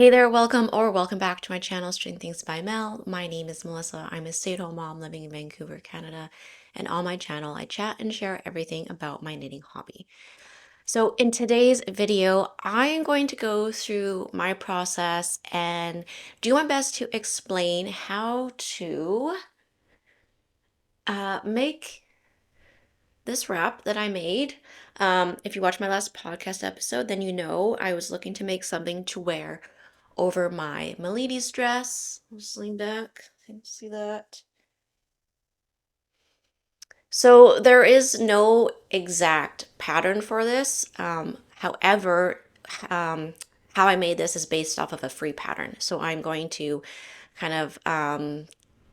Hey there, welcome back to my channel, String Things by Mel. My name is Melissa. I'm a stay-at-home mom living in Vancouver, Canada. And on my channel, I chat and share everything about my knitting hobby. So in today's video, I am going to go through my process and do my best to explain how to make this wrap that I made. If you watched my last podcast episode, then you know I was looking to make something to wear over my Milady's dress. I'll just lean back. Can you see that? So there is no exact pattern for this. However, um, how I made this is based off of a free pattern. So I'm going to kind of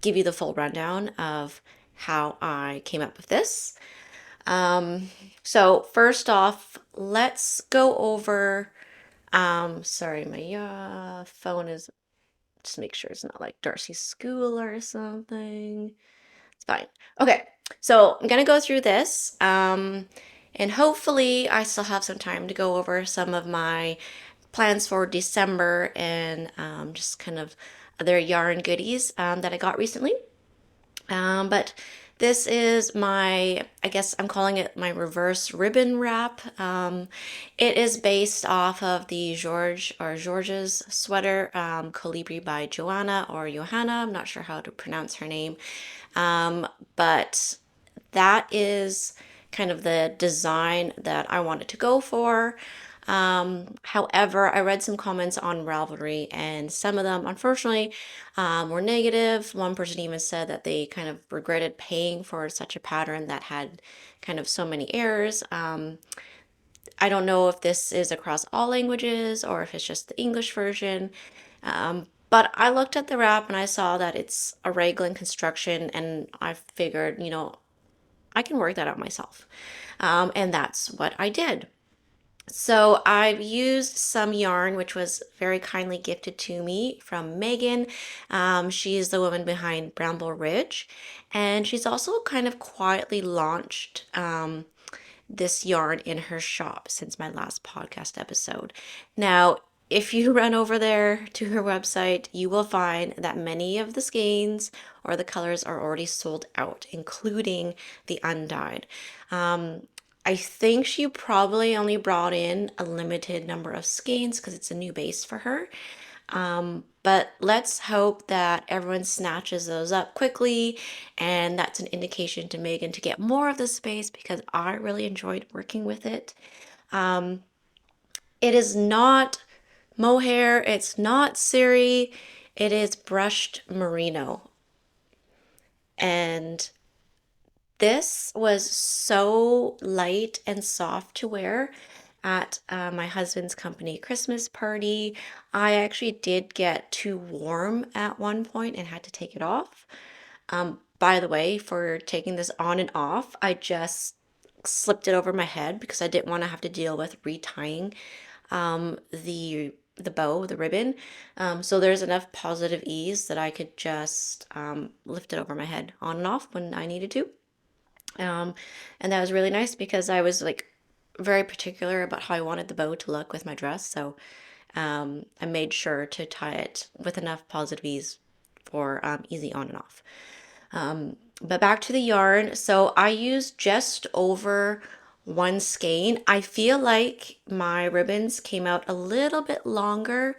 give you the full rundown of how I came up with this. So first off, let's go over, sorry, my phone is, just make sure it's not like Darcy's school or something. It's fine. Okay, so I'm gonna go through this, and hopefully I still have some time to go over some of my plans for December and just kind of other yarn goodies that I got recently. But this is my, I guess I'm calling it my reverse ribbon wrap. It is based off of the George's sweater, Colibri by Joanna or Johanna. I'm not sure how to pronounce her name. But that is kind of the design that I wanted to go for. However, I read some comments on Ravelry, and some of them, unfortunately, were negative. One person even said that they kind of regretted paying for such a pattern that had kind of so many errors. I don't know if this is across all languages or if it's just the English version. But I looked at the wrap and I saw that it's a raglan construction, and I figured, I can work that out myself. And that's what I did. So I've used some yarn, which was very kindly gifted to me from Megan. She's the woman behind Bramble Ridge, and she's also kind of quietly launched this yarn in her shop since my last podcast episode. Now, if you run over there to her website, you will find that many of the skeins or the colors are already sold out, including the undyed. I think she probably only brought in a limited number of skeins because it's a new base for her. But let's hope that everyone snatches those up quickly, and that's an indication to Megan to get more of the space because I really enjoyed working with it. Um, it is not mohair, it's not siri, it is brushed merino. And this was so light and soft to wear at my husband's company Christmas party. I actually did get too warm at one point and had to take it off. By the way, for taking this on and off, I just slipped it over my head because I didn't want to have to deal with retying the bow, the ribbon. So there's enough positive ease that I could just lift it over my head on and off when I needed to. Um, and that was really nice because I was like very particular about how I wanted the bow to look with my dress. So I made sure to tie it with enough positive ease for easy on and off. But back to the yarn. So I used just over one skein. I feel like my ribbons came out a little bit longer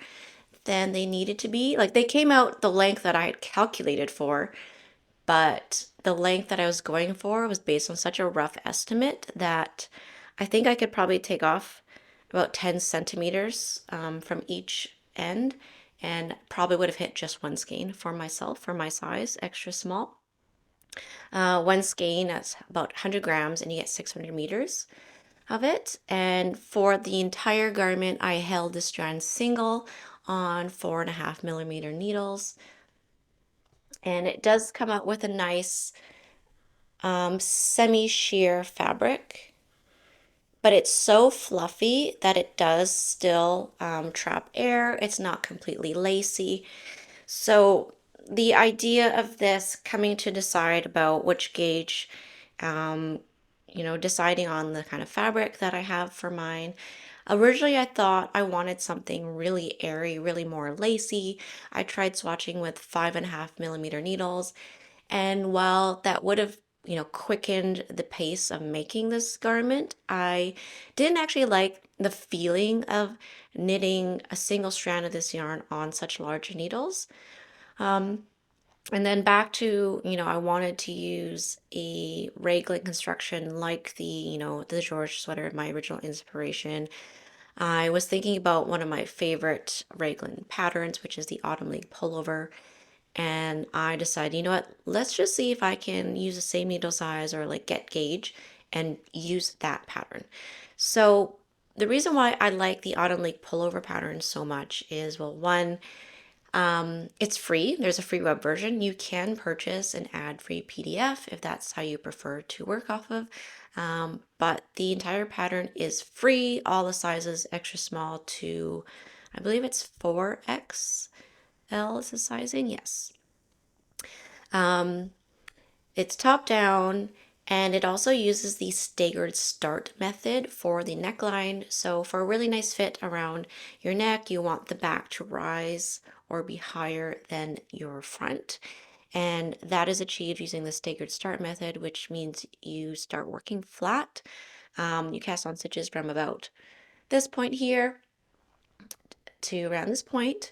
than they needed to be. Like they came out the length that I had calculated for, but the length that I was going for was based on such a rough estimate that I think I could probably take off about 10 centimeters from each end, and probably would have hit just one skein for myself, for my size, extra small. One skein, that's about 100 grams, and you get 600 meters of it. And for the entire garment, I held the strand single on 4.5 millimeter needles. And it does come out with a nice semi-sheer fabric, but it's so fluffy that it does still trap air. It's not completely lacy. So the idea of this, coming to decide about which gauge, deciding on the kind of fabric that I have for mine, Originally, I thought I wanted something really airy, really more lacy. I tried swatching with 5.5 millimeter needles, and while that would have, quickened the pace of making this garment, I didn't actually like the feeling of knitting a single strand of this yarn on such large needles. Um, and then back to, I wanted to use a raglan construction like the George sweater, my original inspiration. I was thinking about one of my favorite raglan patterns, which is the Autumn League pullover. And I decided, you know what, let's just see if I can use the same needle size or like get gauge and use that pattern. So the reason why I like the Autumn League pullover pattern so much is, well, one, it's free. There's a free web version. You can purchase an ad-free PDF if that's how you prefer to work off of. But the entire pattern is free. All the sizes extra small to, I believe it's 4XL is the sizing. Yes. Um, it's top down, and it also uses the staggered start method for the neckline. So for a really nice fit around your neck, you want the back to rise or be higher than your front. And that is achieved using the staggered start method, which means you start working flat. You cast on stitches from about this point here to around this point.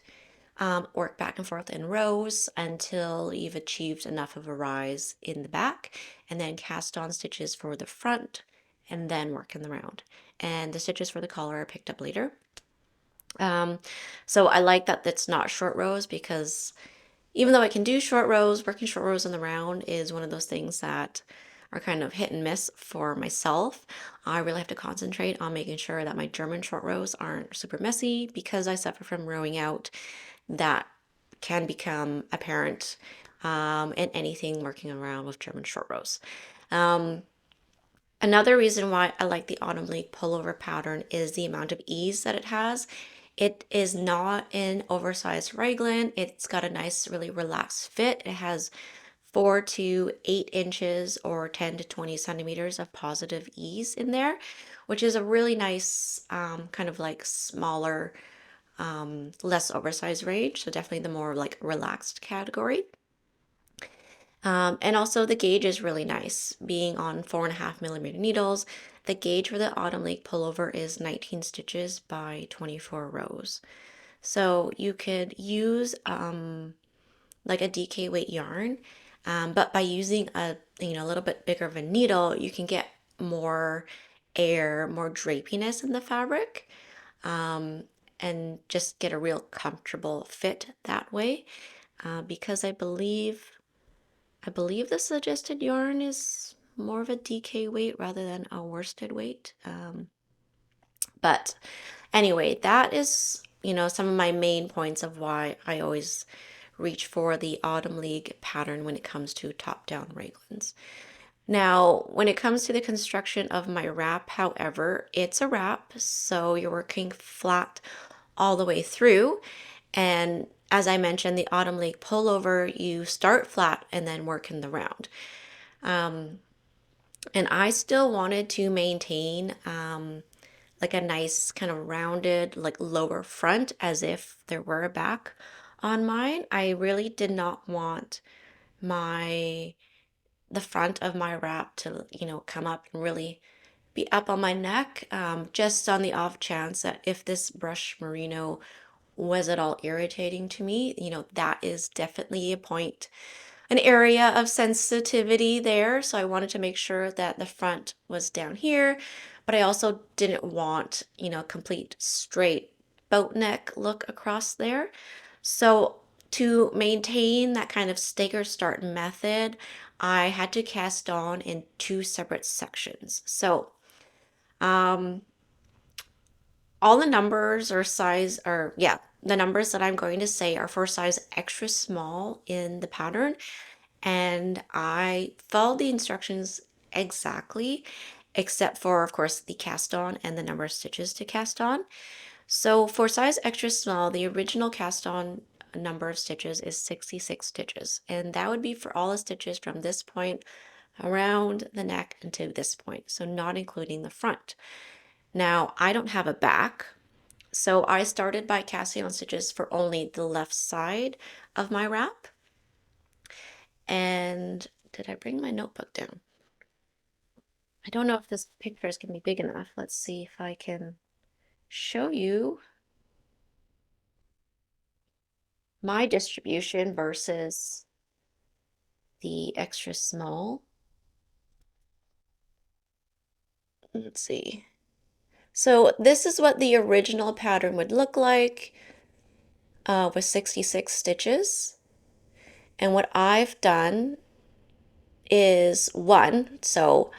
Work back and forth in rows until you've achieved enough of a rise in the back, and then cast on stitches for the front and then work in the round. And the stitches for the collar are picked up later. So I like that it's not short rows, because even though I can do short rows, working short rows in the round is one of those things that are kind of hit and miss for myself. I really have to concentrate on making sure that my German short rows aren't super messy, because I suffer from rowing out. That can become apparent in anything working around with German short rows. Another reason why I like the Autumn League pullover pattern is the amount of ease that it has. It is not an oversized raglan. It's got a nice, really relaxed fit. It has 4 to 8 inches or 10 to 20 centimeters of positive ease in there, which is a really nice kind of like smaller, less oversized range. So definitely the more like relaxed category. And also the gauge is really nice, being on 4.5 millimeter needles. The gauge for the Autumn League pullover is 19 stitches by 24 rows. So you could use like a DK weight yarn, but by using a little bit bigger of a needle, you can get more air, more drapiness in the fabric, and just get a real comfortable fit that way. Because I believe the suggested yarn is more of a DK weight rather than a worsted weight. But anyway, that is, some of my main points of why I always reach for the Autumn League pattern when it comes to top-down raglans. Now, when it comes to the construction of my wrap, however, it's a wrap, so you're working flat all the way through. And as I mentioned, the Autumn League pullover, you start flat and then work in the round. And I still wanted to maintain like a nice kind of rounded, like lower front, as if there were a back on mine. I really did not want the front of my wrap to, come up and really be up on my neck, just on the off chance that if this brush merino was at all irritating to me, that is definitely a point, an area of sensitivity there. So I wanted to make sure that the front was down here, but I also didn't want, complete straight boat neck look across there. So to maintain that kind of stagger start method, I had to cast on in two separate sections. So all the numbers or size are, yeah, the numbers that I'm going to say are for size extra small in the pattern. And I followed the instructions exactly, except for, of course, the cast on and the number of stitches to cast on. So for size extra small, the original cast on number of stitches is 66 stitches. And that would be for all the stitches from this point around the neck and to this point. So not including the front. Now, I don't have a back, so I started by casting on stitches for only the left side of my wrap. And did I bring my notebook down? I don't know if this picture is going to be big enough. Let's see if I can show you my distribution versus the extra small. Let's see. So this is what the original pattern would look like with 66 stitches. And what I've done is one. So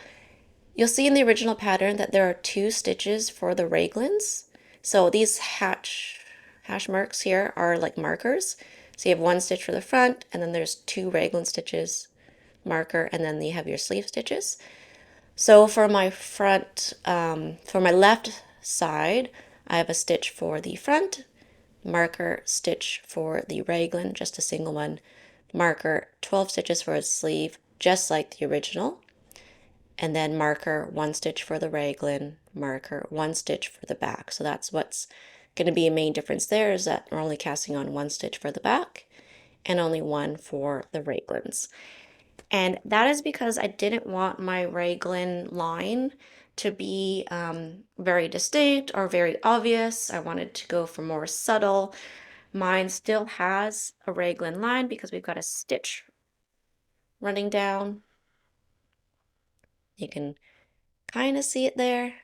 you'll see in the original pattern that there are 2 stitches for the raglans. So these hash marks here are like markers. So you have 1 stitch for the front, and then there's 2 raglan stitches, marker, and then you have your sleeve stitches. So for my front, for my left side, I have a stitch for the front, marker, stitch for the raglan, just a single one, marker, 12 stitches for a sleeve, just like the original, and then marker, 1 stitch for the raglan, marker, 1 stitch for the back. So that's what's going to be a main difference there, is that we're only casting on 1 stitch for the back and only 1 for the raglans. And that is because I didn't want my raglan line to be very distinct or very obvious. I wanted to go for more subtle. Mine still has a raglan line because we've got a stitch running down. You can kind of see it there.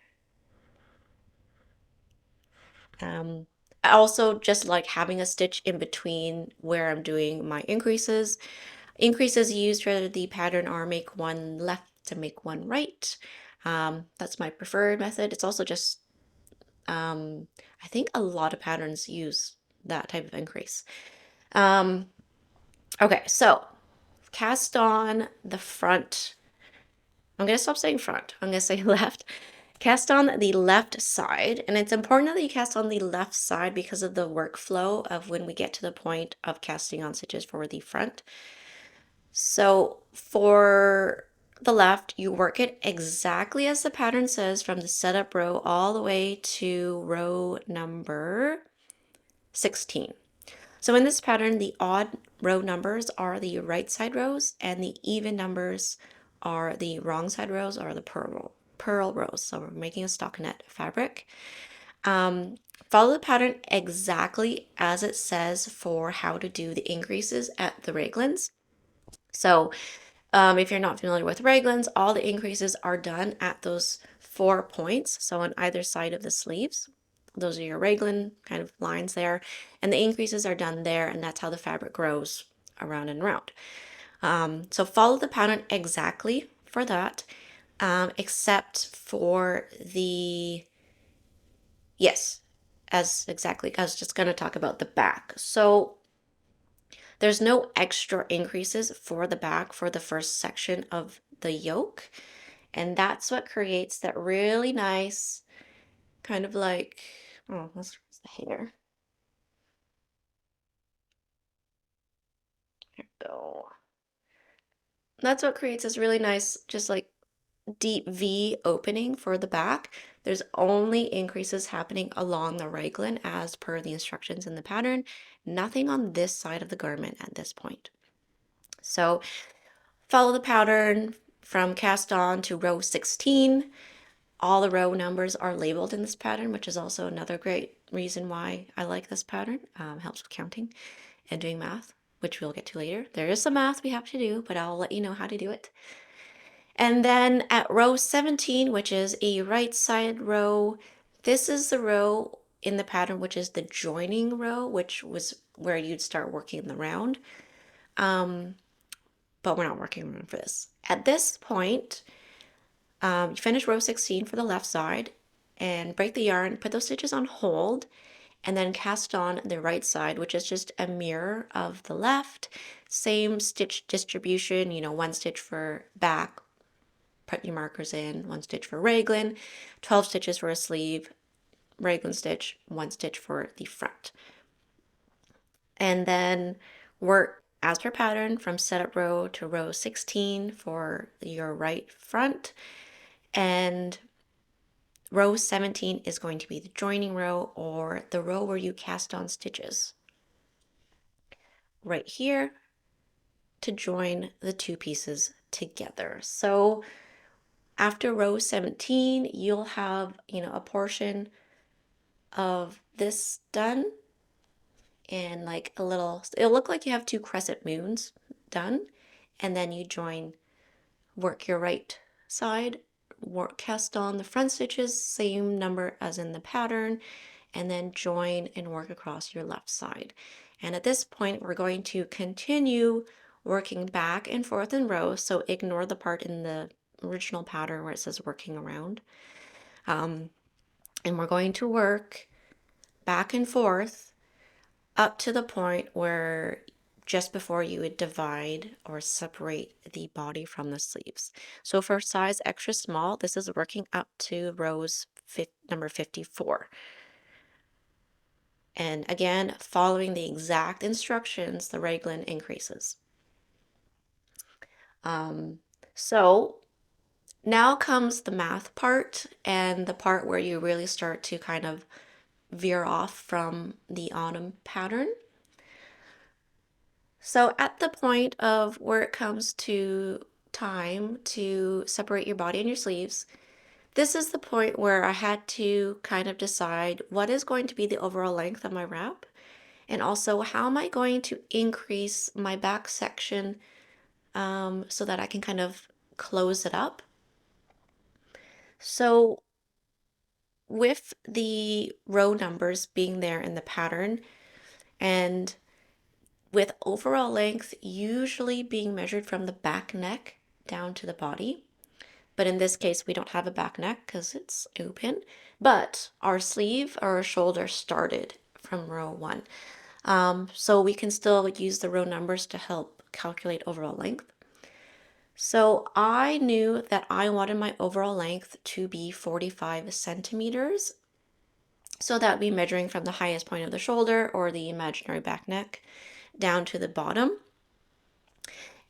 I also just like having a stitch in between where I'm doing my increases. Increases used for the pattern are make one left to make one right. That's my preferred method. It's also just, I think a lot of patterns use that type of increase. Okay, so cast on the front. I'm going to stop saying front. I'm going to say left. Cast on the left side, and it's important that you cast on the left side because of the workflow of when we get to the point of casting on stitches for the front. So for the left, you work it exactly as the pattern says from the setup row all the way to row number 16. So in this pattern, the odd row numbers are the right side rows and the even numbers are the wrong side rows or the purl rows. So we're making a stockinette fabric. Follow the pattern exactly as it says for how to do the increases at the raglans. So if you're not familiar with raglans, all the increases are done at those 4 points. So on either side of the sleeves, those are your raglan kind of lines there. And the increases are done there, and that's how the fabric grows around and around. So follow the pattern exactly for that, except for the, yes, as exactly, I was just going to talk about the back. So there's no extra increases for the back for the first section of the yoke. And that's what creates that really nice kind of like, oh, where's the hair? There we go. That's what creates this really nice, just like deep V opening for the back. There's only increases happening along the raglan as per the instructions in the pattern. Nothing on this side of the garment at this point. So follow the pattern from cast on to row 16. All the row numbers are labeled in this pattern, which is also another great reason why I like this pattern. Helps with counting and doing math, which we'll get to later. There is some math we have to do, but I'll let you know how to do it. And then at row 17, which is a right side row, this is the row in the pattern, which is the joining row, which was where you'd start working the round. But we're not working round for this. At this point, you finish row 16 for the left side and break the yarn, put those stitches on hold, and then cast on the right side, which is just a mirror of the left. Same stitch distribution, 1 stitch for back, put your markers in, 1 stitch for raglan, 12 stitches for a sleeve, raglan stitch, 1 stitch for the front. And then work as per pattern from setup row to row 16 for your right front, and row 17 is going to be the joining row, or the row where you cast on stitches. Right here to join the two pieces together. So after row 17, you'll have, a portion of this done, and like it'll look like you have two crescent moons done, and then you work your right side, cast on the front stitches, same number as in the pattern, and then join and work across your left side. And at this point, we're going to continue working back and forth in rows, so ignore the part in the original pattern where it says working around. And we're going to work back and forth up to the point where just before you would divide or separate the body from the sleeves. So for size extra small, this is working up to rows number 54. And again, following the exact instructions, the raglan increases. So now comes the math part, and the part where you really start to kind of veer off from the autumn pattern. So at the point of where it comes to time to separate your body and your sleeves, this is the point where I had to kind of decide what is going to be the overall length of my wrap, and also how am I going to increase my back section so that I can kind of close it up. So with the row numbers being there in the pattern, and with overall length usually being measured from the back neck down to the body. But in this case, we don't have a back neck because it's open, but our sleeve or our shoulder started from row 1. So we can still use the row numbers to help calculate overall length. So I knew that I wanted my overall length to be 45 centimeters. So that would be measuring from the highest point of the shoulder or the imaginary back neck down to the bottom.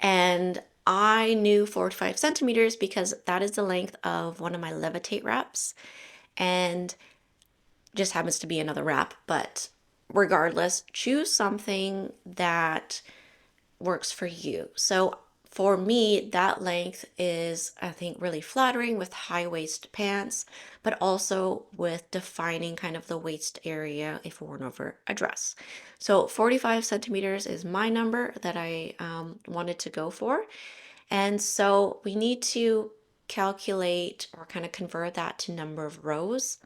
And I knew 45 centimeters because that is the length of one of my levitate wraps, and just happens to be another wrap. But regardless, choose something that works for you. So for me, that length is, I think, really flattering with high waist pants, but also with defining kind of the waist area if worn over a dress. So 45 centimeters is my number that I wanted to go for. And so we need to calculate or kind of convert that to number of rows.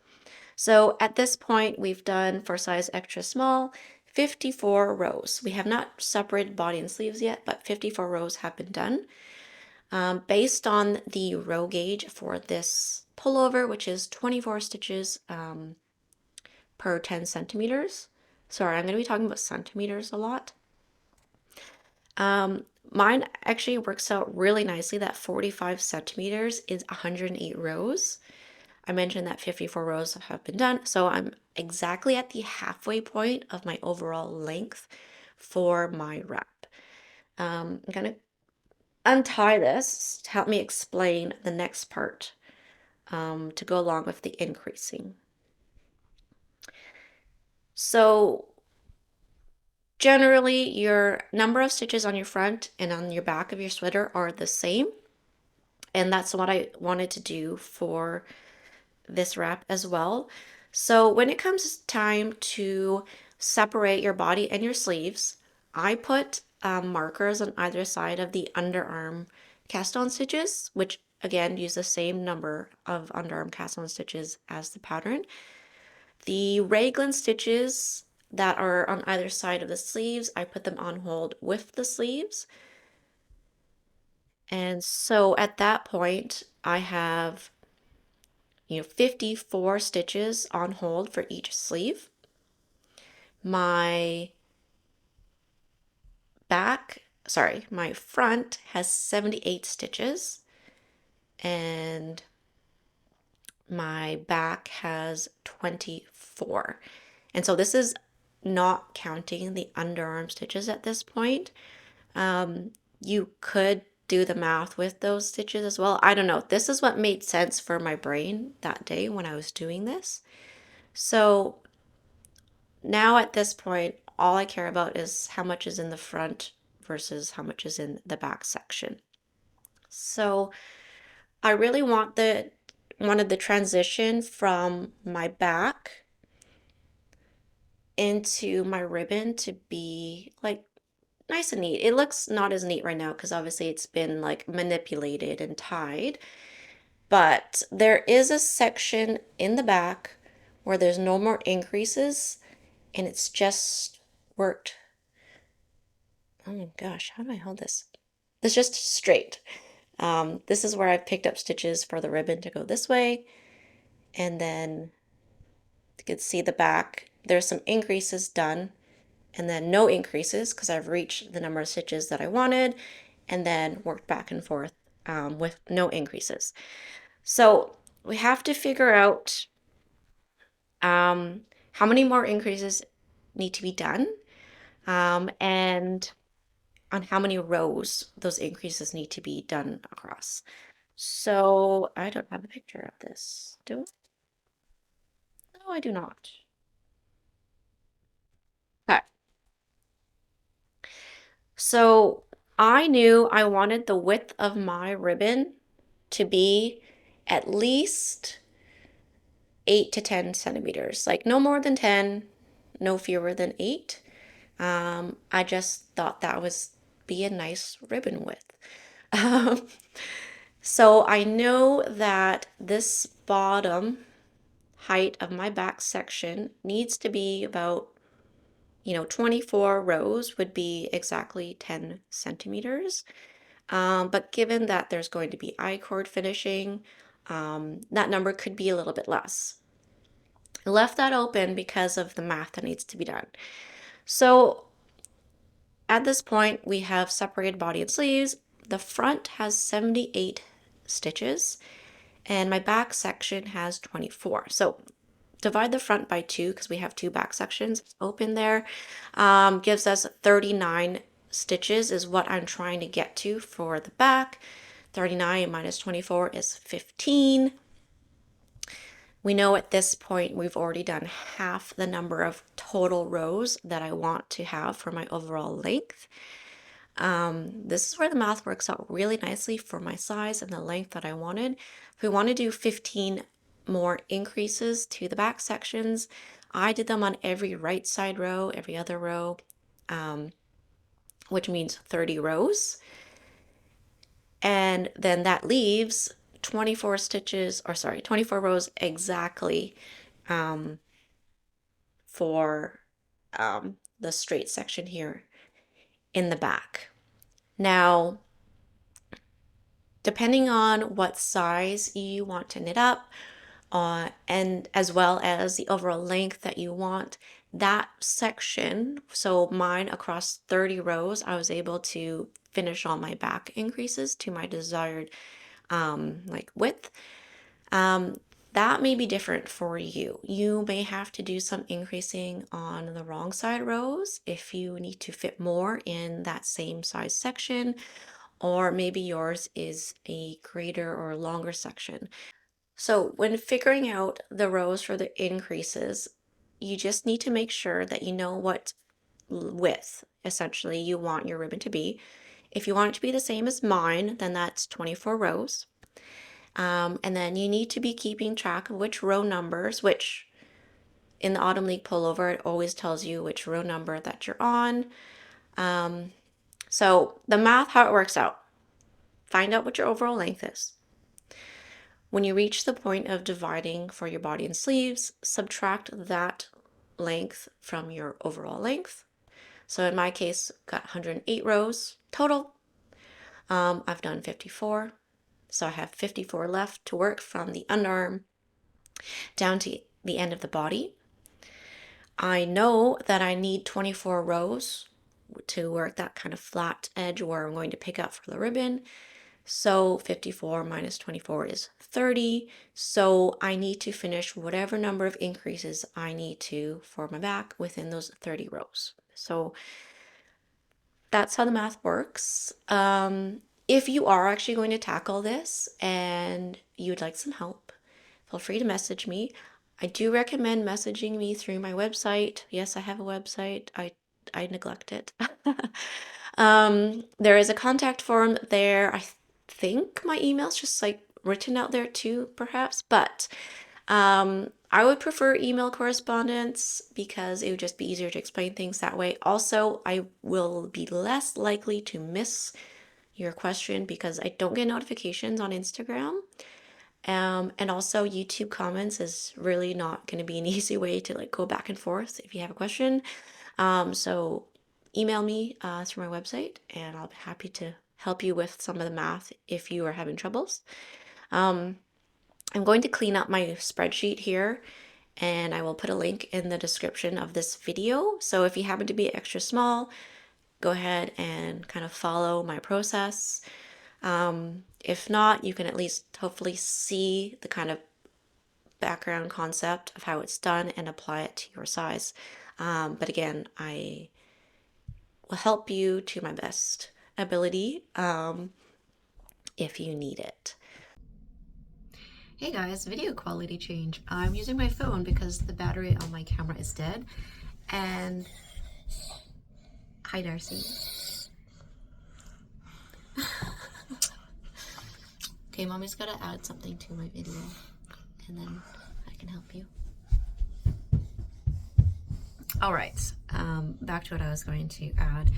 So at this point, we've done for size extra small, 54 rows. We have not separated body and sleeves yet, but 54 rows have been done. Based on the row gauge for this pullover, which is 24 stitches per 10 centimeters. Sorry, I'm going to be talking about centimeters a lot. Mine actually works out really nicely that 45 centimeters is 108 rows. I mentioned that 54 rows have been done, so I'm exactly at the halfway point of my overall length for my wrap. I'm going to untie this to help me explain the next part to go along with the increasing. So generally, your number of stitches on your front and on your back of your sweater are the same, and that's what I wanted to do for this wrap as well. So when it comes time to separate your body and your sleeves, I put markers on either side of the underarm cast on stitches, which again use the same number of underarm cast on stitches as the pattern. The raglan stitches that are on either side of the sleeves, I put them on hold with the sleeves. And so at that point, I have 54 stitches on hold for each sleeve. My front has 78 stitches, and my back has 24. And so this is not counting the underarm stitches at this point. You could do the math with those stitches as well. I don't know. This is what made sense for my brain that day when I was doing this. So now at this point, all I care about is how much is in the front versus how much is in the back section. So I really wanted the transition from my back into my ribbon to be like nice and neat. It looks not as neat right now because obviously it's been like manipulated and tied, but there is a section in the back where there's no more increases and it's just worked. Oh my gosh, how do I hold this? It's just straight. This is where I picked up stitches for the ribbon to go this way, and then you can see the back. There's some increases done, and then no increases because I've reached the number of stitches that I wanted, and then worked back and forth with no increases. So we have to figure out how many more increases need to be done, and on how many rows those increases need to be done across. So I don't have a picture of this, do I? No, I do not. Okay. So I knew I wanted the width of my ribbon to be at least 8 to 10 centimeters, like no more than 10, no fewer than 8. I just thought that was be a nice ribbon width. Um, so I know that this bottom height of my back section needs to be about 24 rows would be exactly 10 centimeters. But given that there's going to be I-cord finishing, that number could be a little bit less. I left that open because of the math that needs to be done. So at this point, we have separated body and sleeves. The front has 78 stitches, and my back section has 24. So divide the front by 2 because we have 2 back sections open there. Gives us 39 stitches is what I'm trying to get to for the back. 39 minus 24 is 15. We know at this point we've already done half the number of total rows that I want to have for my overall length. This is where the math works out really nicely for my size and the length that I wanted. If we want to do 15 more increases to the back sections, I did them on every right side row, every other row, which means 30 rows. And then that leaves 24 stitches, or sorry, 24 rows exactly for the straight section here in the back. Now, depending on what size you want to knit up, and as well as the overall length that you want, that section, so mine across 30 rows, I was able to finish all my back increases to my desired like width. That may be different for you. You may have to do some increasing on the wrong side rows if you need to fit more in that same size section, or maybe yours is a greater or longer section. So when figuring out the rows for the increases, you just need to make sure that you know what width essentially you want your ribbon to be. If you want it to be the same as mine, then that's 24 rows. And then you need to be keeping track of which row numbers, which in the Autumn League pullover, it always tells you which row number that you're on. So the math, how it works out, find out what your overall length is. When you reach the point of dividing for your body and sleeves, subtract that length from your overall length. So in my case, got 108 rows total. I've done 54. So I have 54 left to work from the underarm down to the end of the body. I know that I need 24 rows to work that kind of flat edge where I'm going to pick up for the ribbon. So 54 minus 24 is 30. So I need to finish whatever number of increases I need to for my back within those 30 rows. So that's how the math works. If you are actually going to tackle this and you would like some help, feel free to message me. I do recommend messaging me through my website. Yes, I have a website. I neglect it. There is a contact form there. I think my email's just like written out there too, perhaps, but I would prefer email correspondence because it would just be easier to explain things that way. Also, I will be less likely to miss your question because I don't get notifications on Instagram. And also YouTube comments is really not going to be an easy way to like go back and forth if you have a question. So email me through my website and I'll be happy to help you with some of the math if you are having troubles. Um, I'm going to clean up my spreadsheet here and I will put a link in the description of this video. So if you happen to be extra small, go ahead and kind of follow my process. If not, you can at least hopefully see the kind of background concept of how it's done and apply it to your size. But again, I will help you to my best ability if you need it. Hey guys, video quality change. I'm using my phone because the battery on my camera is dead. And hi Darcy. Okay, mommy's gotta add something to my video and then I can help you. All right, back to what I was going to add.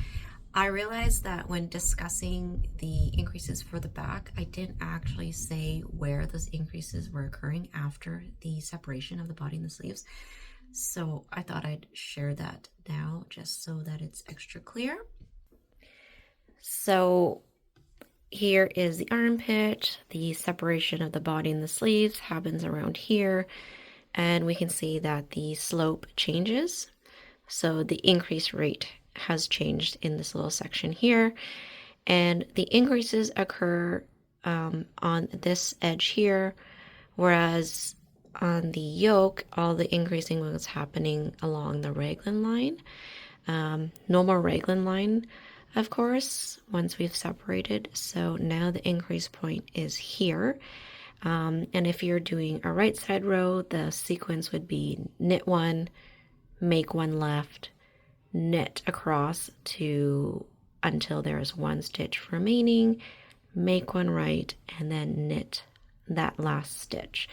I realized that when discussing the increases for the back, I didn't actually say where those increases were occurring after the separation of the body and the sleeves. So I thought I'd share that now just so that it's extra clear. So here is the armpit. The separation of the body and the sleeves happens around here. And we can see that the slope changes. So the increase rate has changed in this little section here. And the increases occur on this edge here, whereas on the yoke, all the increasing was happening along the raglan line. No more raglan line, of course, once we've separated. So now the increase point is here. And if you're doing a right side row, the sequence would be knit one, make one left, knit across to until there's one stitch remaining, make one right, and then knit that last stitch.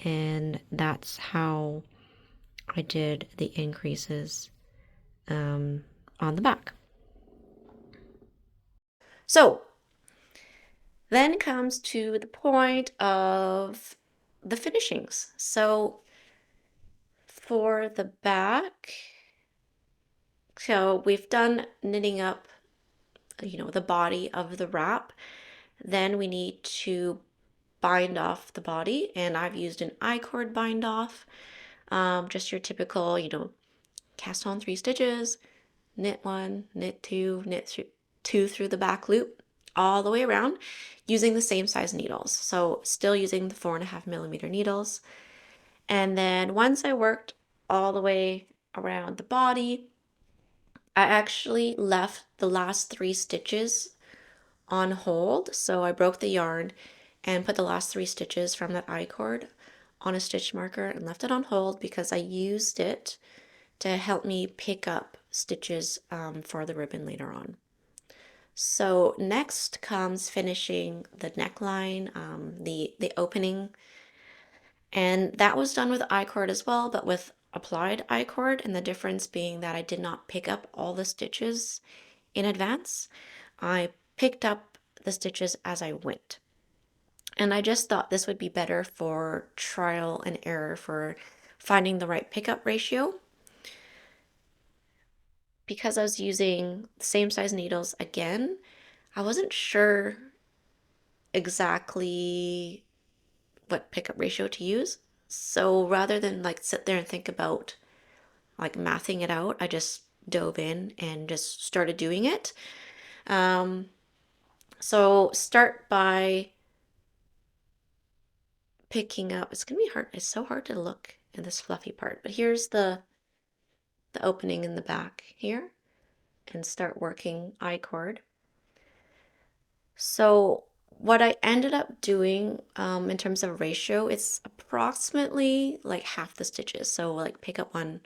And that's how I did the increases on the back. So then comes to the point of the finishings. So for the back, so we've done knitting up, the body of the wrap. Then we need to bind off the body, and I've used an I-cord bind off. Just your typical, cast on 3 stitches, knit 1, knit 2, knit 2 through the back loop, all the way around, using the same size needles. So still using the 4.5mm needles. And then once I worked all the way around the body, I actually left the last 3 stitches on hold. So I broke the yarn and put the last 3 stitches from that I-cord on a stitch marker and left it on hold because I used it to help me pick up stitches for the ribbon later on. So next comes finishing the neckline, the opening, and that was done with I-cord as well, but with applied I-cord, and the difference being that I did not pick up all the stitches in advance. I picked up the stitches as I went. And I just thought this would be better for trial and error for finding the right pickup ratio. Because I was using the same size needles again, I wasn't sure exactly what pickup ratio to use. So rather than like sit there and think about like mathing it out, I just dove in and just started doing it. So start by picking up. It's gonna be hard. It's so hard to look in this fluffy part, but here's the opening in the back here, and start working I-cord. So what I ended up doing in terms of ratio, it's approximately like half the stitches. So like pick up one,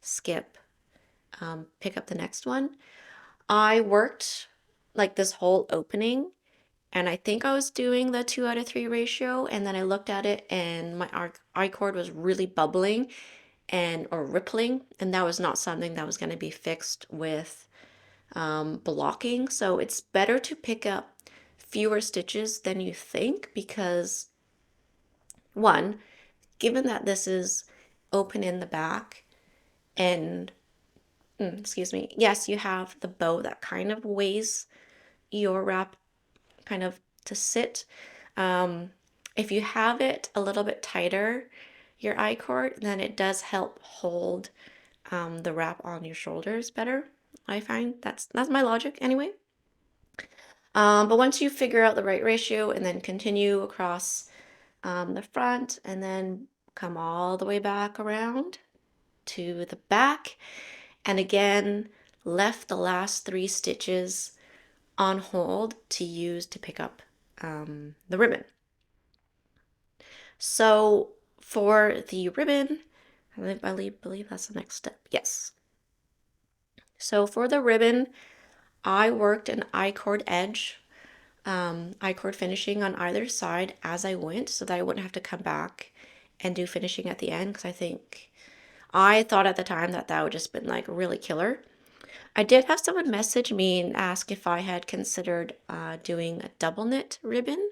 skip, pick up the next one. I worked like this whole opening, and I think I was doing the 2 out of 3 ratio, and then I looked at it and my I-cord was really bubbling and or rippling, and that was not something that was going to be fixed with blocking. So it's better to pick up fewer stitches than you think because, one, given that this is open in the back and excuse me, yes, you have the bow that kind of weighs your wrap kind of to sit. Um, if you have it a little bit tighter, your I-cord, then it does help hold the wrap on your shoulders better. I find that's my logic anyway. But once you figure out the right ratio and then continue across the front and then come all the way back around to the back, and again left the last 3 stitches on hold to use to pick up the ribbon. So for the ribbon, I believe that's the next step. Yes. So for the ribbon, I worked an I-cord edge, I-cord finishing on either side as I went so that I wouldn't have to come back and do finishing at the end because I thought at the time that that would just been like really killer. I did have someone message me and ask if I had considered doing a double knit ribbon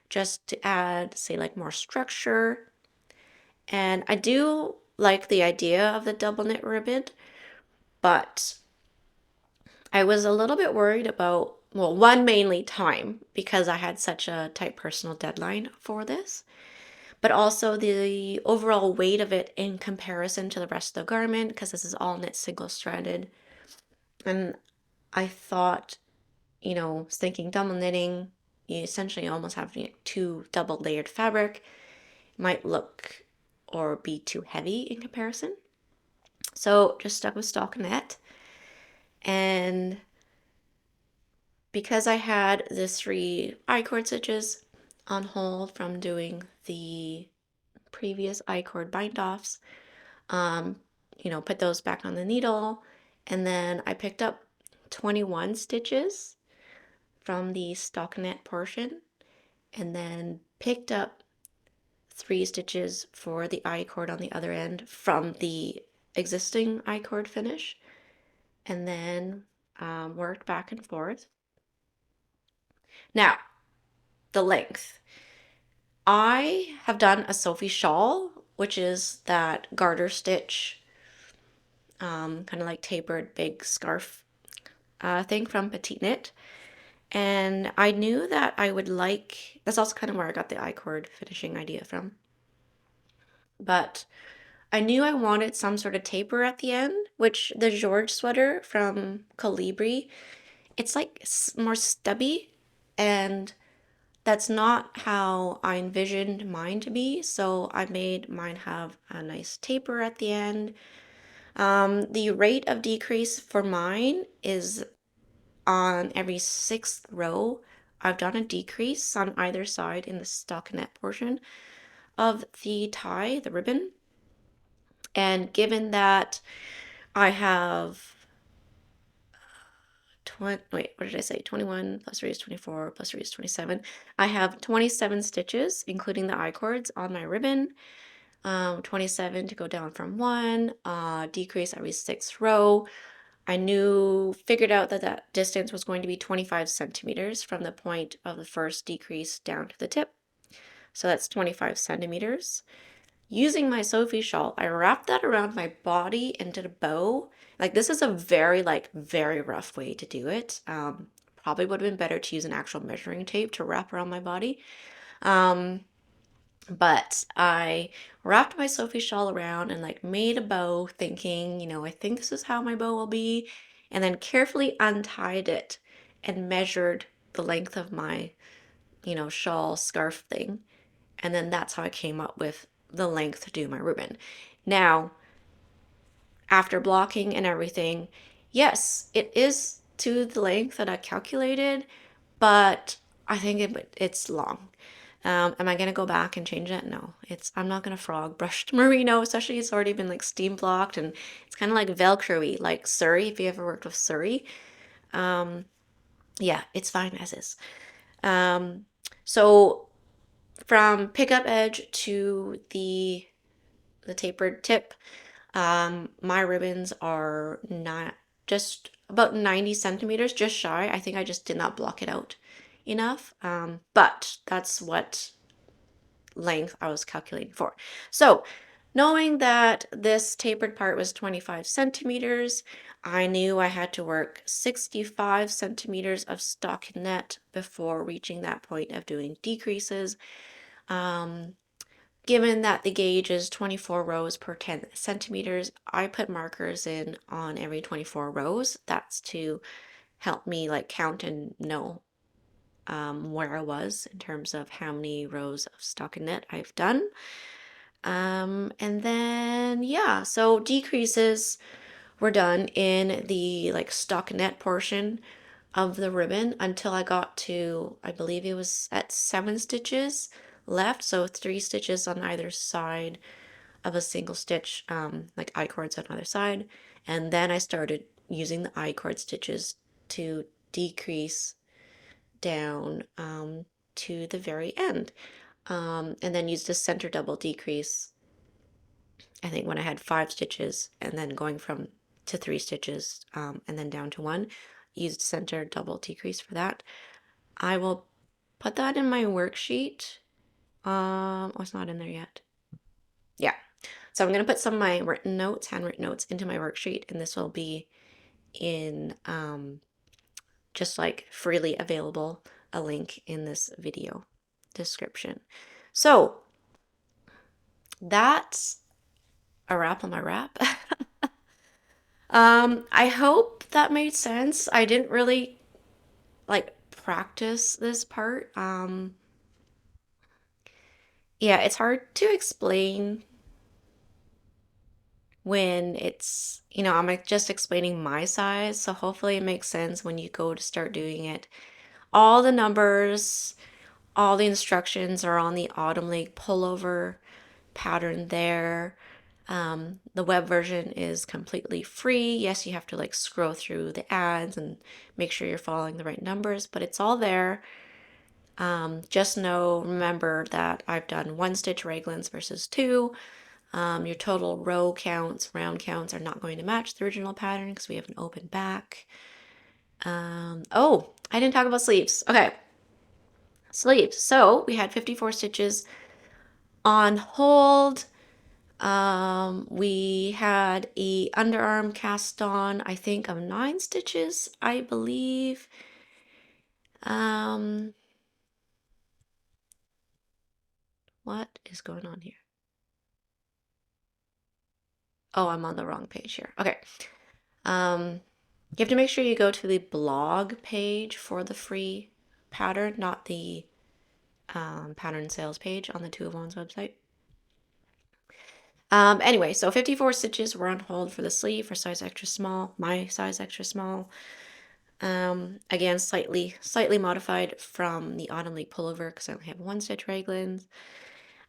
just to add, say, like more structure. And I do like the idea of the double knit ribbon, but I was a little bit worried about, well, one, mainly time because I had such a tight personal deadline for this, but also the overall weight of it in comparison to the rest of the garment because this is all knit single threaded. And I thought, thinking double knitting, you essentially almost have 2 double layered fabric, might look or be too heavy in comparison. So just stuck with stockinette. And because I had the 3 I-cord stitches on hold from doing the previous I-cord bind offs, put those back on the needle. And then I picked up 21 stitches from the stockinette portion and then picked up 3 stitches for the I-cord on the other end from the existing I-cord finish, and then worked back and forth. Now, the length. I have done a Sophie shawl, which is that garter stitch, kind of like tapered big scarf thing from PetiteKnit. And I knew that I would like, that's also kind of where I got the I-cord finishing idea from. But I knew I wanted some sort of taper at the end, which the George sweater from Colibri, it's like more stubby, and that's not how I envisioned mine to be. So I made mine have a nice taper at the end. The rate of decrease for mine is on every 6th row. I've done a decrease on either side in the stockinette portion of the tie, the ribbon. And given that I have what did I say? 21 plus 3 is 24 plus 3 is 27. I have 27 stitches, including the I-cords on my ribbon. 27 to go down from 1, decrease every 6th row. I figured out that that distance was going to be 25 centimeters from the point of the first decrease down to the tip. So that's 25 centimeters. Using my Sophie shawl, I wrapped that around my body and did a bow. Like this is a very rough way to do it. Probably would have been better to use an actual measuring tape to wrap around my body. But I wrapped my Sophie shawl around and like made a bow thinking, I think this is how my bow will be. And then carefully untied it and measured the length of my, shawl scarf thing. And then that's how I came up with the length to do my ribbon. Now, after blocking and everything, yes, it is to the length that I calculated, but I think it's long. Am I gonna go back and change it? No, I'm not gonna frog brushed merino, especially it's already been like steam blocked and it's kind of like Velcro-y, like Surrey, if you ever worked with Surrey. Um, yeah, it's fine as is. Um, so from pickup edge to the tapered tip, my ribbons are not just about 90 centimeters, just shy. I think I just did not block it out enough. But that's what length I was calculating for. So knowing that this tapered part was 25 centimeters, I knew I had to work 65 centimeters of stockinette before reaching that point of doing decreases. Um, Given that the gauge is 24 rows per 10 centimeters, I put markers in on every 24 rows. That's to help me like count and know where I was in terms of how many rows of stockinette I've done. And then, yeah, so decreases were done in the like stockinette portion of the ribbon until I got to, I believe it was at 7 stitches left. So 3 stitches on either side of a single stitch, like I-cords on either side. And then I started using the I-cord stitches to decrease down to the very end. And then used a center double decrease, I think when I had 5 stitches, and then going from to 3 stitches, and then down to one, used center double decrease for that. I will put that in my worksheet. Oh, it's not in there yet. Yeah. So I'm going to put some of my written notes, handwritten notes into my worksheet, and this will be in just like freely available, a link in this video description. So that's a wrap on my wrap. I hope that made sense. I didn't really like practice this part. Yeah, it's hard to explain when it's, I'm like just explaining my size. So hopefully it makes sense when you go to start doing it. All the numbers, all the instructions are on the Autumn League pullover pattern there. The web version is completely free. Yes, you have to like scroll through the ads and make sure you're following the right numbers, but it's all there. Just remember that I've done 1 stitch raglans versus 2. Your total row counts, round counts are not going to match the original pattern because we have an open back. Oh, I didn't talk about sleeves. Okay, sleeves. So we had 54 stitches on hold. We had a underarm cast on, I think, of 9 stitches, I believe. What is going on here? Oh, I'm on the wrong page here. Okay. You have to make sure you go to the blog page for the free pattern, not the pattern sales page on the Two of Wands website. Anyway, so 54 stitches were on hold for the sleeve for size extra small, my size extra small. Again, slightly modified from the Autumn League pullover because I only have 1 stitch raglans.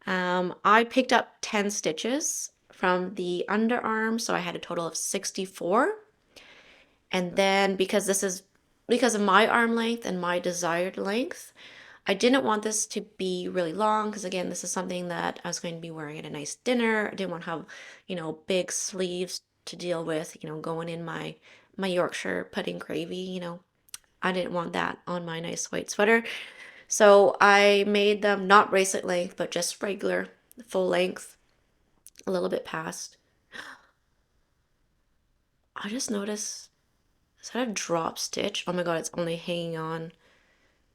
I picked up 10 stitches from the underarm, so I had a total of 64. And then because of my arm length and my desired length, I didn't want this to be really long because again, this is something that I was going to be wearing at a nice dinner. I didn't want to have, big sleeves to deal with, going in my Yorkshire pudding gravy, I didn't want that on my nice white sweater. So I made them not bracelet length, but just regular full length, a little bit past. I just noticed, is that a drop stitch? Oh my God, it's only hanging on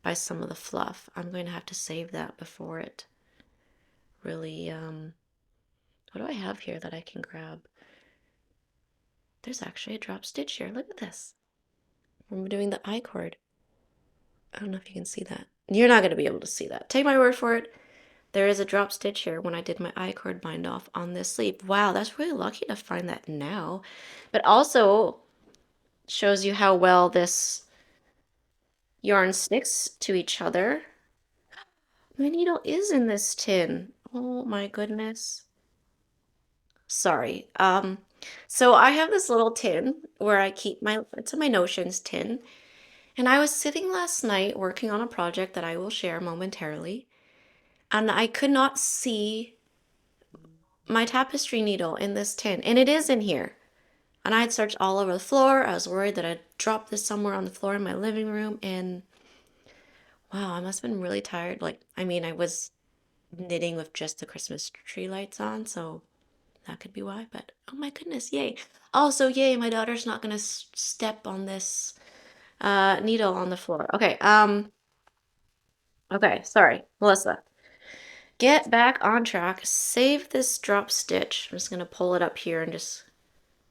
by some of the fluff. I'm going to have to save that before it really, what do I have here that I can grab? There's actually a drop stitch here. Look at this. I'm doing the I-cord. I don't know if you can see that. You're not going to be able to see that. Take my word for it. There is a drop stitch here when I did my I-cord bind off on this sleeve. Wow, that's really lucky to find that now. But also shows you how well this yarn sticks to each other. My needle is in this tin. Oh my goodness. Sorry. So I have this little tin where I keep it's my notions tin. And I was sitting last night working on a project that I will share momentarily, and I could not see my tapestry needle in this tin, and it is in here. And I had searched all over the floor. I was worried that I'd dropped this somewhere on the floor in my living room, and wow, I must have been really tired. Like, I mean, I was knitting with just the Christmas tree lights on, so that could be why, but oh my goodness, yay. Also, yay, my daughter's not gonna step on this needle on the floor. Okay, sorry, Melissa. Get back on track. Save this drop stitch. I'm just gonna pull it up here and just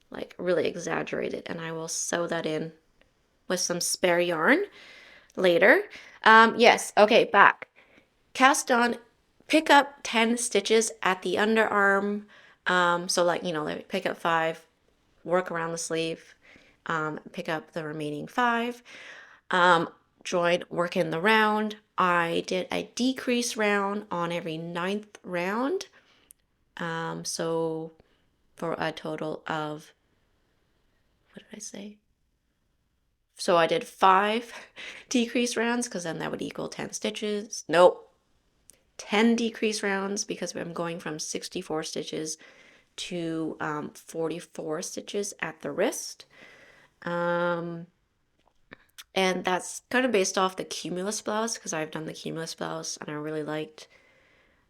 like really exaggerate it, and I will sew that in with some spare yarn later. Yes, okay, back. Cast on, pick up 10 stitches at the underarm. So like, like pick up 5, work around the sleeve, pick up the remaining 5. Join, work in the round. I did a decrease round on every 9th round. So for a total of, what did I say? So I did 5 decrease rounds because then that would equal 10 stitches. Nope, 10 decrease rounds because I'm going from 64 stitches to 44 stitches at the wrist. And that's kind of based off the cumulus blouse because I've done the cumulus blouse and I really liked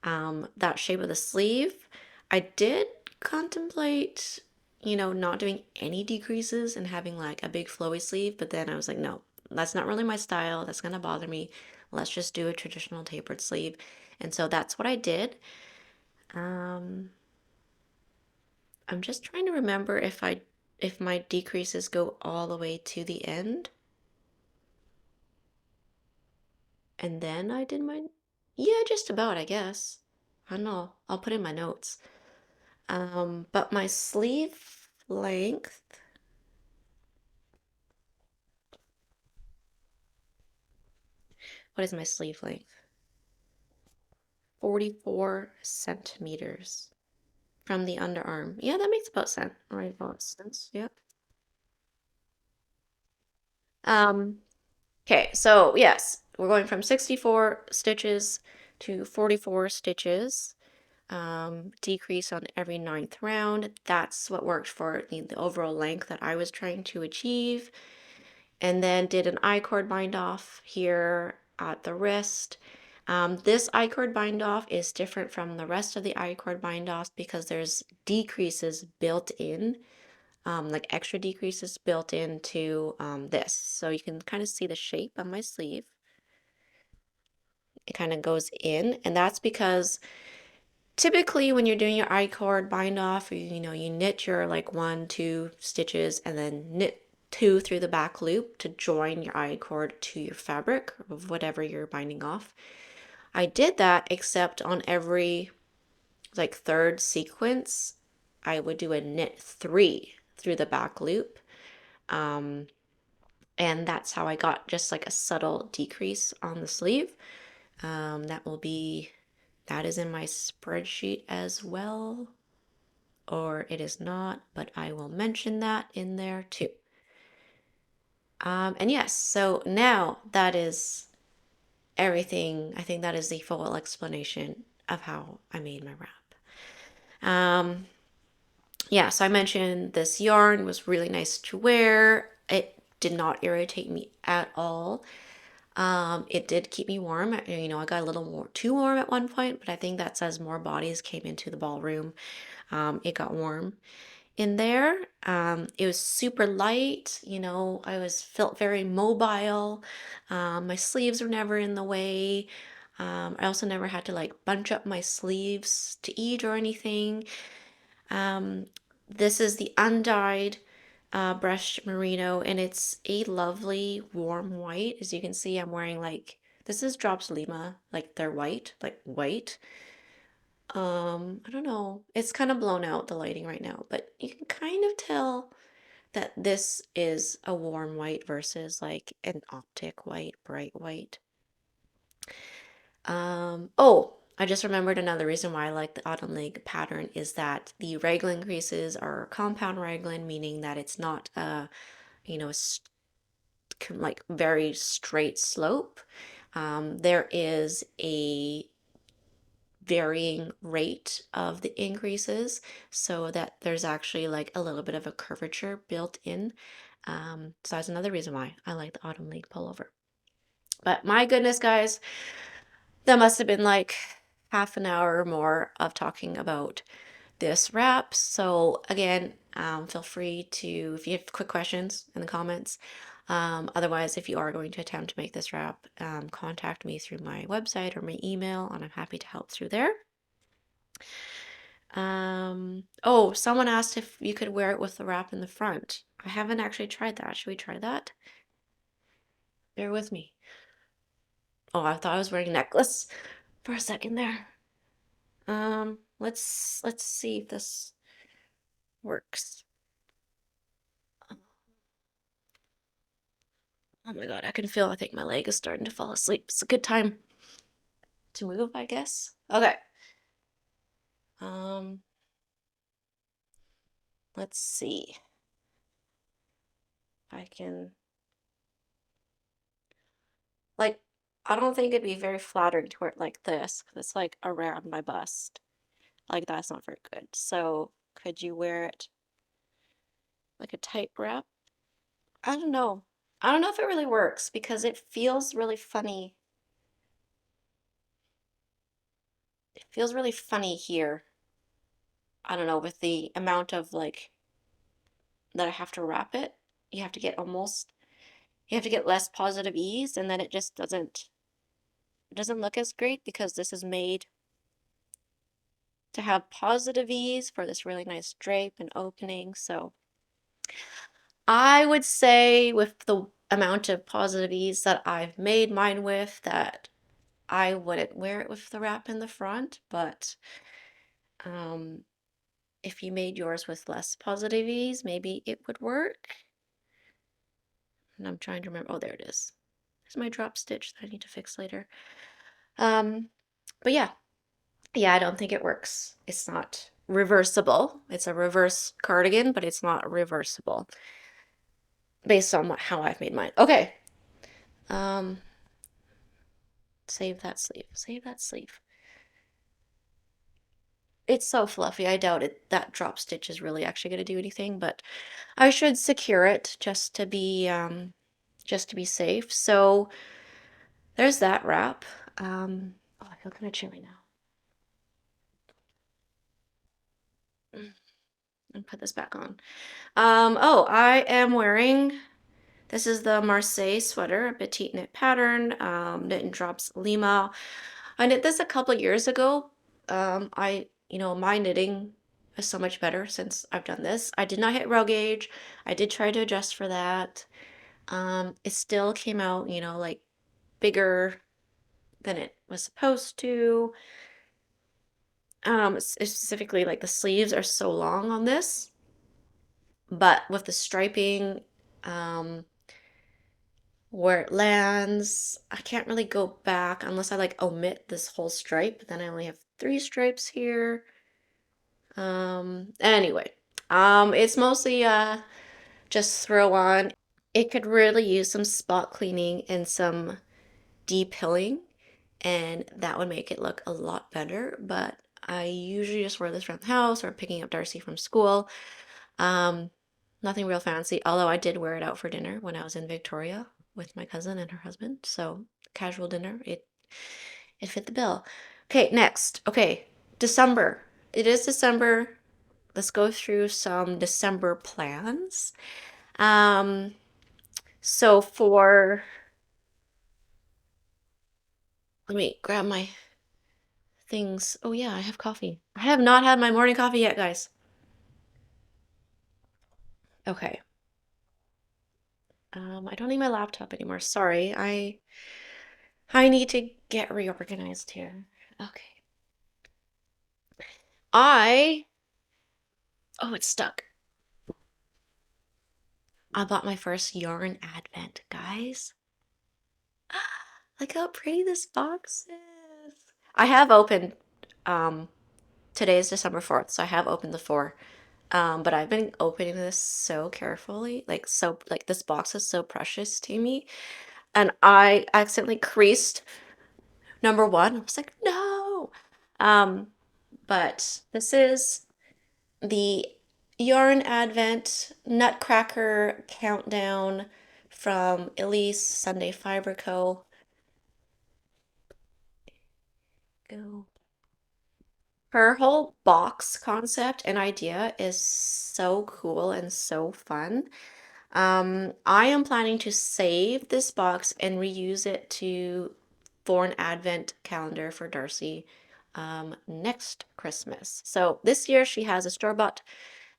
that shape of the sleeve. I did contemplate, not doing any decreases and having like a big flowy sleeve, but then I was like, no, that's not really my style. That's gonna bother me. Let's just do a traditional tapered sleeve. And so that's what I did. Um, I'm just trying to remember if my decreases go all the way to the end. And then I did my, yeah, just about, I guess. I don't know. I'll put in my notes. But my sleeve length, what is my sleeve length? 44 centimeters from the underarm. Yeah, that makes about sense. Right, about sense. Yep. Okay, so yes, we're going from 64 stitches to 44 stitches. Decrease on every 9th round. That's what worked for the overall length that I was trying to achieve. And then did an I-cord bind off here at the wrist. This I-cord bind off is different from the rest of the I-cord bind offs because there's decreases built in, like extra decreases built into this. So you can kind of see the shape of my sleeve. It kind of goes in, and that's because typically when you're doing your I-cord bind off, you knit your like 1, 2 stitches and then knit 2 through the back loop to join your I-cord to your fabric of whatever you're binding off. I did that except on every like 3rd sequence, I would do a knit 3 through the back loop. And that's how I got just like a subtle decrease on the sleeve. That is in my spreadsheet as well, or it is not, but I will mention that in there too. And yes, so now that is everything. I think that is the full explanation of how I made my wrap. Yeah, so I mentioned this yarn was really nice to wear. It did not irritate me at all. It did keep me warm. I got a little more too warm at one point, but I think that's as more bodies came into the ballroom. It got warm in there. It was super light. Felt very mobile. My sleeves were never in the way. I also never had to like bunch up my sleeves to eat or anything. This is the undyed brushed merino, and it's a lovely warm white. As you can see, I'm wearing this is Drops Lima, like they're white, like white. I don't know. It's kind of blown out, the lighting right now, but you can kind of tell that this is a warm white versus like an optic white, bright white. Oh, I just remembered another reason why I like the autumn leaf pattern is that the raglan creases are compound raglan, meaning that it's not a, you know, like very straight slope. There is a varying rate of the increases so that there's actually like a little bit of a curvature built in. So that's another reason why I like the autumn leaf pullover. But my goodness, guys, that must have been like half an hour or more of talking about this wrap. So again, feel free to, if you have quick questions in the comments. Otherwise, if you are going to attempt to make this wrap, contact me through my website or my email, and I'm happy to help through there. Oh, someone asked if you could wear it with the wrap in the front. I haven't actually tried that. Should we try that? Bear with me. Oh, I thought I was wearing a necklace for a second there. Let's see if this works. Oh my God, I can feel, I think my leg is starting to fall asleep. It's a good time to move, I guess. Okay. Um, let's see if I can, like, I don't think it'd be very flattering to wear it like this, because it's like around my bust. Like, that's not very good. So, could you wear it like a tight wrap? I don't know. I don't know if it really works because it feels really funny. It feels really funny here. I don't know, with the amount of like that I have to wrap it. You have to get almost, you have to get less positive ease, and then it just doesn't look as great because this is made to have positive ease for this really nice drape and opening. So I would say with the amount of positive ease that I've made mine with, that I wouldn't wear it with the wrap in the front, but um, if you made yours with less positive ease, maybe it would work. And I'm trying to remember. Oh, there it is. There's my drop stitch that I need to fix later. Um, but yeah, I don't think it works. It's not reversible. It's a reverse cardigan, but it's not reversible based on how I've made mine. Okay. Um, save that sleeve. Save that sleeve. It's so fluffy. I doubt that drop stitch is really actually going to do anything, but I should secure it just to be safe. So there's that wrap. Oh, I feel kind of chilly now. And put this back on. Oh, I am wearing, this is the Marseilles Sweater, a PetiteKnit pattern, knit in Drops Lima. I knit this a couple of years ago. My knitting is so much better since I've done this. I did not hit row gauge. I did try to adjust for that. It still came out, like bigger than it was supposed to. Specifically, like the sleeves are so long on this, but with the striping, um, where it lands, I can't really go back unless I like omit this whole stripe. Then I only have 3 stripes here. Anyway, it's mostly just throw on. It could really use some spot cleaning and some de-pilling, and that would make it look a lot better. But I usually just wear this around the house or picking up Darcy from school. Um, Nothing real fancy, although I did wear it out for dinner when I was in Victoria with my cousin and her husband. So casual dinner, it fit the bill. Okay, next. Okay, December. It is December. Let's go through some December plans. Um, so for let me grab my things. Oh yeah, I have coffee. I have not had my morning coffee yet, guys. Okay. I don't need my laptop anymore. Sorry. I need to get reorganized here. Okay. I Oh, it's stuck. I bought my first yarn advent, guys. Look how pretty this box is. I have opened, um, today is December 4th, so I have opened the four. But I've been opening this so carefully, like this box is so precious to me. And I accidentally creased number one. I was like, no. Um, but this is the Yarn Advent Nutcracker Countdown from Elise Sunday Fibre Co. Go. Her whole box concept and idea is so cool and so fun. I am planning to save this box and reuse it for an advent calendar for Darcy next Christmas. So this year she has a store-bought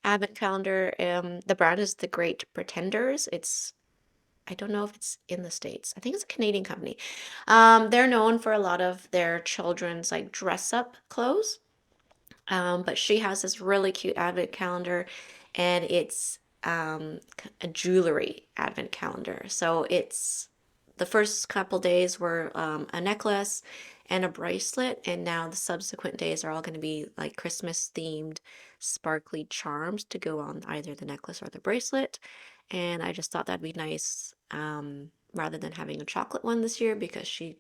advent calendar. The brand is The Great Pretenders. I don't know if it's in the States. I think it's a Canadian company. They're known for a lot of their children's like dress up clothes. But she has this really cute advent calendar, and it's a jewelry advent calendar. So it's the first couple days were a necklace and a bracelet, and now the subsequent days are all going to be like Christmas themed sparkly charms to go on either the necklace or the bracelet. And I just thought that'd be nice, rather than having a chocolate one this year because she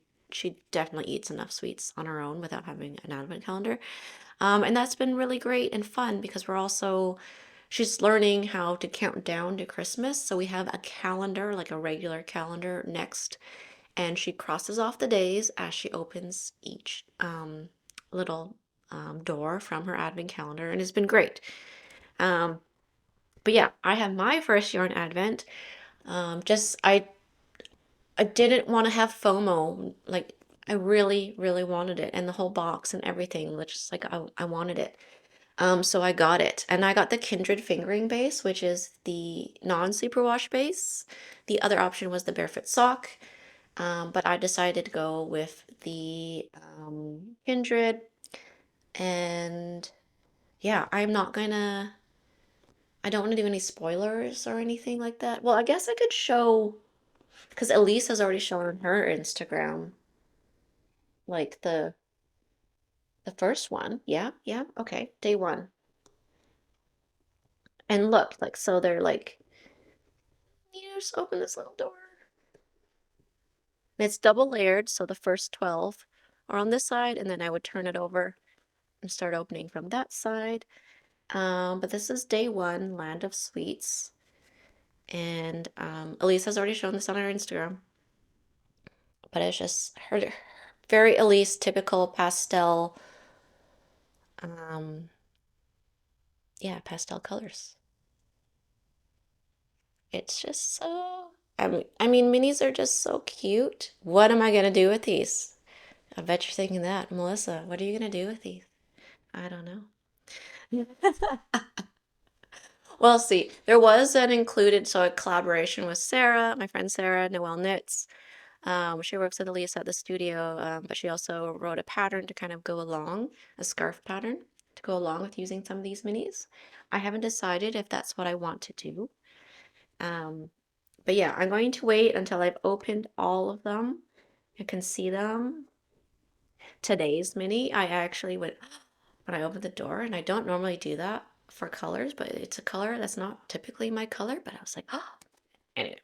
definitely eats enough sweets on her own without having an advent calendar. And that's been really great and fun because she's learning how to count down to Christmas. So we have a calendar, like a regular calendar next, and she crosses off the days as she opens each little door from her advent calendar, and it's been great. Um, but yeah, I have my first yarn advent. Just I didn't want to have FOMO. Like I really, really wanted it, and the whole box and everything, which is like I wanted it. So I got it, and I got the Kindred fingering base, which is the non-superwash base. The other option was the barefoot sock, but I decided to go with the Kindred, and yeah, I don't want to do any spoilers or anything like that. Well, I guess I could show, because Elise has already shown on her Instagram, like the first one. Yeah, yeah, okay, day one. And look, like, so they're like, just open this little door. And it's double layered, so the first 12 are on this side, and then I would turn it over and start opening from that side. But this is day one, Land of Sweets. And Elise has already shown this on her Instagram. But it's just her very Elise typical pastel, um, yeah, pastel colors. It's just so, I mean, minis are just so cute. What am I gonna do with these? I bet you're thinking that, Melissa. What are you gonna do with these? I don't know. Well, see, there was an included, so a collaboration with Sarah, my friend Sarah, Noelle Knits. She works with Elise at the studio, but she also wrote a pattern to kind of go along, a scarf pattern to go along with using some of these minis. I haven't decided if that's what I want to do. Um, but yeah, I'm going to wait until I've opened all of them. You can see them. Today's mini, I actually went when I opened the door, and I don't normally do that for colors, but it's a color that's not typically my color, but I was like, oh, anyway.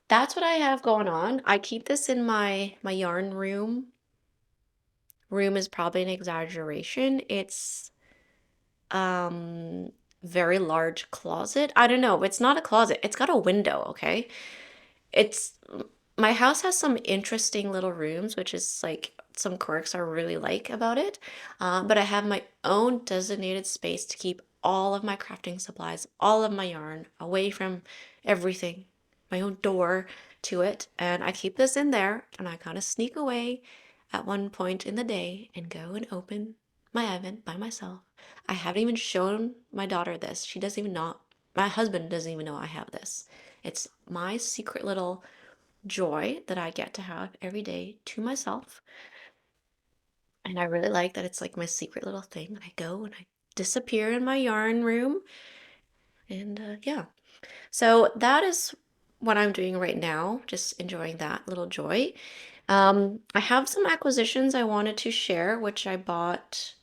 That's what I have going on. I keep this in my yarn room. Room is probably an exaggeration. It's um very large closet. I don't know. It's not a closet. It's got a window, okay? It's my house has some interesting little rooms, which is like some quirks I really like about it. But I have my own designated space to keep all of my crafting supplies, all of my yarn away from everything, my own door to it. And I keep this in there, and I kind of sneak away at one point in the day and go and open my oven by myself. I haven't even shown my daughter this. She doesn't even know, my husband doesn't even know I have this. It's my secret little joy that I get to have every day to myself. And I really like that it's like my secret little thing. I go and I disappear in my yarn room. And yeah. So that is what I'm doing right now, just enjoying that little joy. I have some acquisitions I wanted to share, which I bought.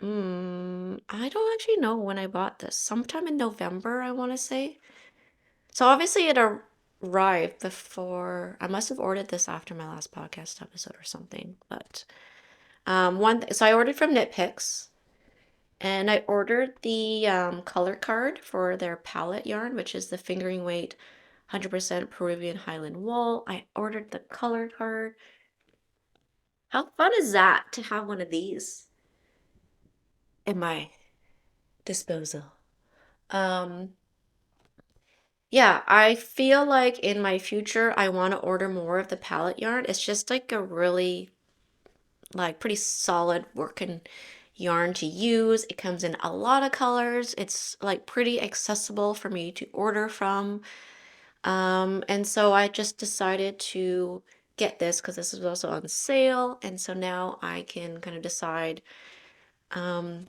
I don't actually know when I bought this. Sometime in November, I want to say. So obviously it arrived before. I must have ordered this after my last podcast episode or something. But so I ordered from Knitpicks, and I ordered the color card for their palette yarn, which is the fingering weight 100% Peruvian Highland wool. I ordered the color card. How fun is that to have one of these in my disposal? Um, yeah, I feel like in my future I want to order more of the palette yarn. It's just like a really like pretty solid working yarn to use. It comes in a lot of colors. It's like pretty accessible for me to order from. And so I just decided to get this because this is also on sale. And so now I can kind of decide, um,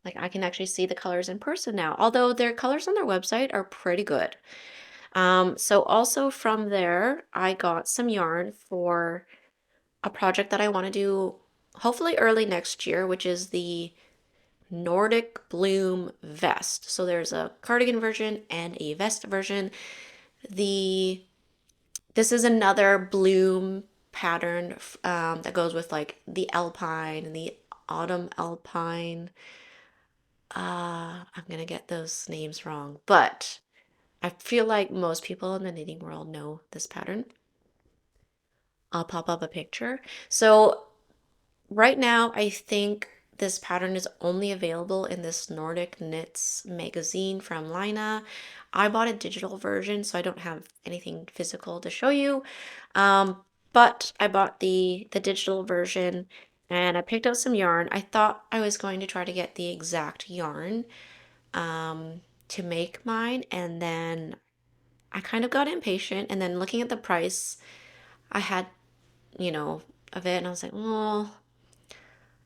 like I can actually see the colors in person now, although their colors on their website are pretty good. So also from there, I got some yarn for a project that I want to do hopefully early next year, which is the Nordic Bloom vest. So there's a cardigan version and a vest version. The This is another bloom pattern that goes with like the alpine and the autumn alpine. I'm gonna get those names wrong, but I feel like most people in the knitting world know this pattern. I'll pop up a picture. So right now, I think this pattern is only available in this Nordic Knits magazine from Lina. I bought a digital version, so I don't have anything physical to show you. But I bought the digital version and I picked up some yarn. I thought I was going to try to get the exact yarn to make mine, and then I kind of got impatient. And then looking at the price, I had, you know, of it, and I was like, well,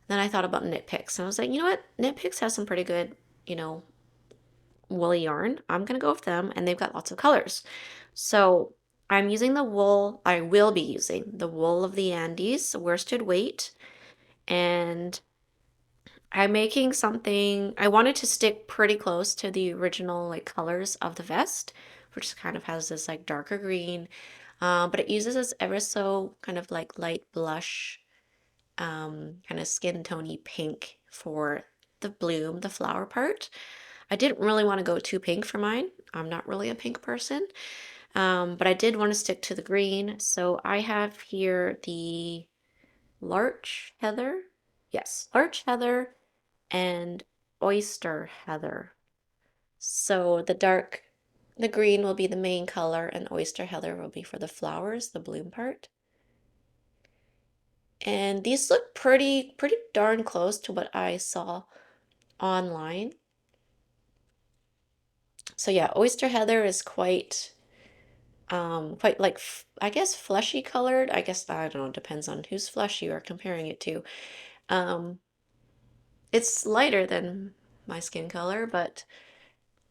then I thought about Knit Picks and I was like, you know what? Knit Picks has some pretty good, you know, woolly yarn. I'm gonna go with them, and they've got lots of colors. So I'm using the wool, I will be using the wool of the Andes, worsted weight, and I'm making something, I wanted to stick pretty close to the original like colors of the vest, which kind of has this like darker green, but it uses this ever so kind of like light blush kind of skin tony pink for the bloom, the flower part. I didn't really want to go too pink for mine. I'm not really a pink person, but I did want to stick to the green. So I have here the larch heather. Yes, larch heather and oyster heather. So the green will be the main color, and oyster heather will be for the flowers, the bloom part. And these look pretty darn close to what I saw online. So yeah, oyster heather is quite like I guess fleshy colored. I guess I don't know, depends on whose flesh you are comparing it to. Um, it's lighter than my skin color, but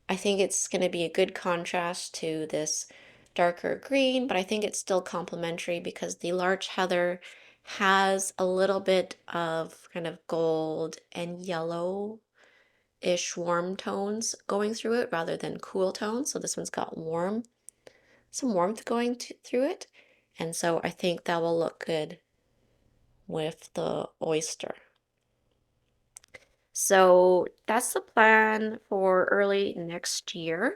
I think it's going to be a good contrast to this darker green, but I think it's still complementary because the larch heather has a little bit of kind of gold and yellow-ish warm tones going through it rather than cool tones. So this one's got some warmth going through it. And so I think that will look good with the oyster. So that's the plan for early next year.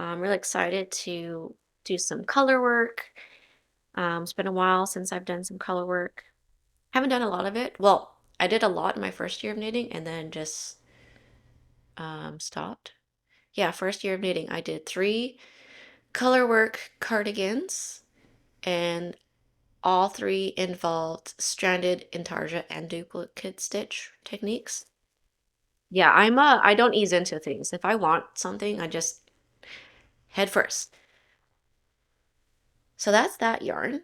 I'm really excited to do some color work. It's been a while since I've done some color work. Haven't done a lot of it. Well, I did a lot in my first year of knitting and then just stopped. Yeah, first year of knitting, I did 3 color work cardigans, and all 3 involved stranded intarsia and duplicate stitch techniques. Yeah, I don't ease into things. If I want something, I just head first. So that's that yarn.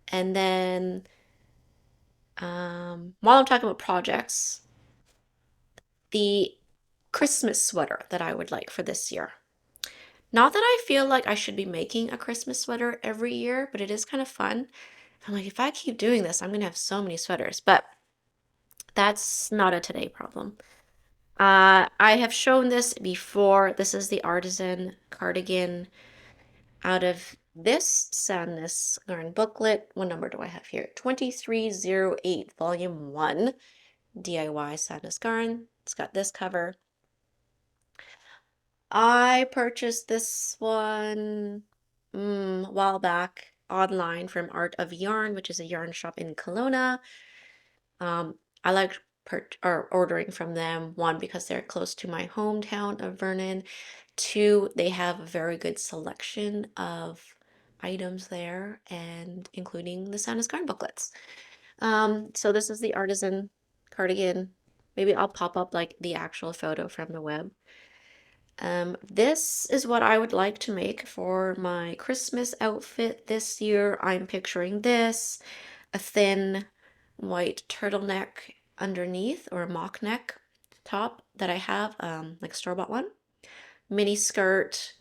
And then while I'm talking about projects, the Christmas sweater that I would like for this year. Not that I feel like I should be making a Christmas sweater every year, but it is kind of fun. I'm like, if I keep doing this, I'm gonna have so many sweaters, but that's not a today problem. I have shown this before. This is the Artisane Cardigan out of this Sadness Yarn booklet. What number do I have here? 2308, Volume 1, DIY Sadness Yarn. It's got this cover. I purchased this one a while back online from Art of Yarn, which is a yarn shop in Kelowna. I like ordering from them, one, because they're close to my hometown of Vernon. Two, they have a very good selection of items there, and including the Sadness Yarn booklets. So this is the Artisane Cardigan. Maybe I'll pop up like the actual photo from the web. This is what I would like to make for my Christmas outfit this year. I'm picturing this, a thin white turtleneck underneath, or a mock neck top that I have, like a store-bought one. Mini skirt,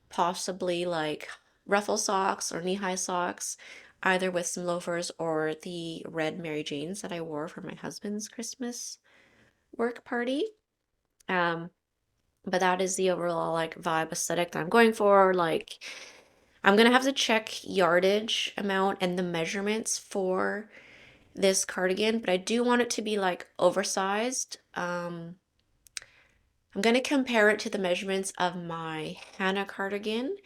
possibly like ruffle socks or knee-high socks, either with some loafers or the red Mary Janes that I wore for my husband's Christmas work party. But that is the overall like vibe aesthetic that I'm going for. Like, I'm gonna have to check yardage amount and the measurements for this cardigan, but I do want it to be like oversized. I'm gonna compare it to the measurements of my Hannah cardigan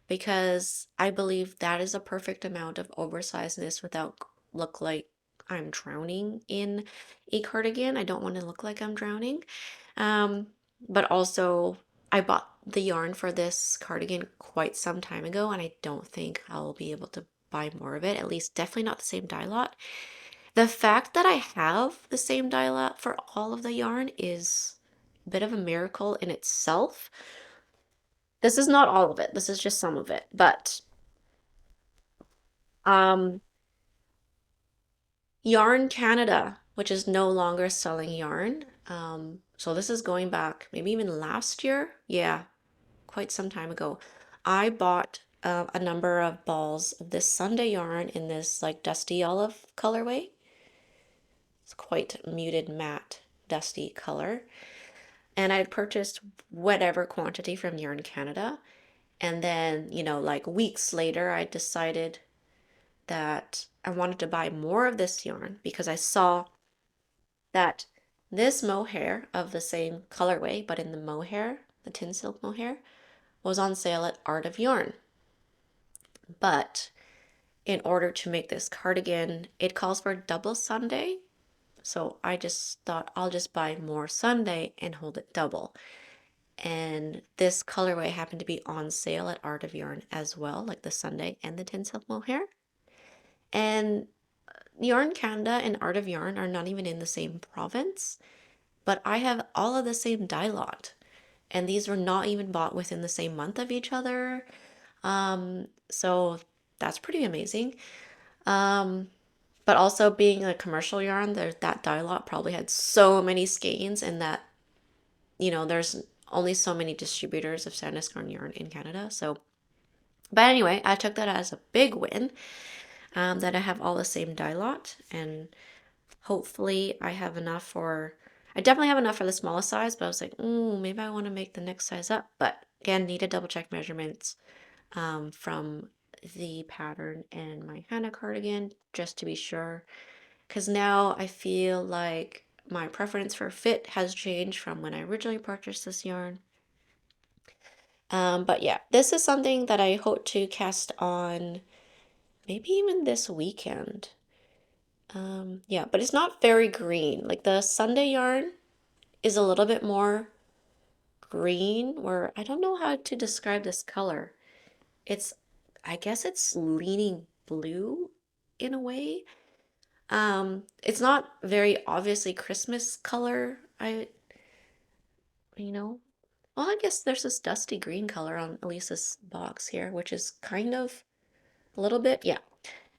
because I believe that is a perfect amount of oversizedness without look like I'm drowning in a cardigan. I don't want to look like I'm drowning. Um, but also, I bought the yarn for this cardigan quite some time ago, and I don't think I'll be able to buy more of it, at least definitely not the same dye lot. The fact that I have the same dye lot for all of the yarn is a bit of a miracle in itself. This is not all of it, this is just some of it, but um, Yarn Canada, which is no longer selling yarn. So this is going back maybe even last year. Yeah, quite some time ago. I bought a number of balls of this Sunday yarn in this like dusty olive colorway. It's quite muted matte dusty color. And I had purchased whatever quantity from Yarn Canada. And then, like weeks later, I decided that I wanted to buy more of this yarn because I saw that this mohair of the same colorway, but in the mohair, the tin silk mohair, was on sale at Art of Yarn. But in order to make this cardigan, it calls for double Sunday. So I just thought I'll just buy more Sunday and hold it double. And this colorway happened to be on sale at Art of Yarn as well, like the Sunday and the tin silk mohair. And Yarn Canada and Art of Yarn are not even in the same province, but I have all of the same dye lot. And these were not even bought within the same month of each other. So that's pretty amazing. But also being a commercial yarn, that dye lot probably had so many skeins, and that, there's only so many distributors of Sadness yarn in Canada. So, but anyway, I took that as a big win, that I have all the same dye lot, and hopefully I definitely have enough for the smallest size, but I was like, maybe I want to make the next size up. But again, need to double check measurements from the pattern and my Hannah cardigan just to be sure. Because now I feel like my preference for fit has changed from when I originally purchased this yarn. But yeah, this is something that I hope to cast on maybe even this weekend. Yeah, but it's not very green. Like the Sunday yarn is a little bit more green, where I don't know how to describe this color. I guess it's leaning blue in a way. It's not very obviously Christmas color. You know, well, I guess there's this dusty green color on Elisa's box here, which is kind of a little bit, yeah.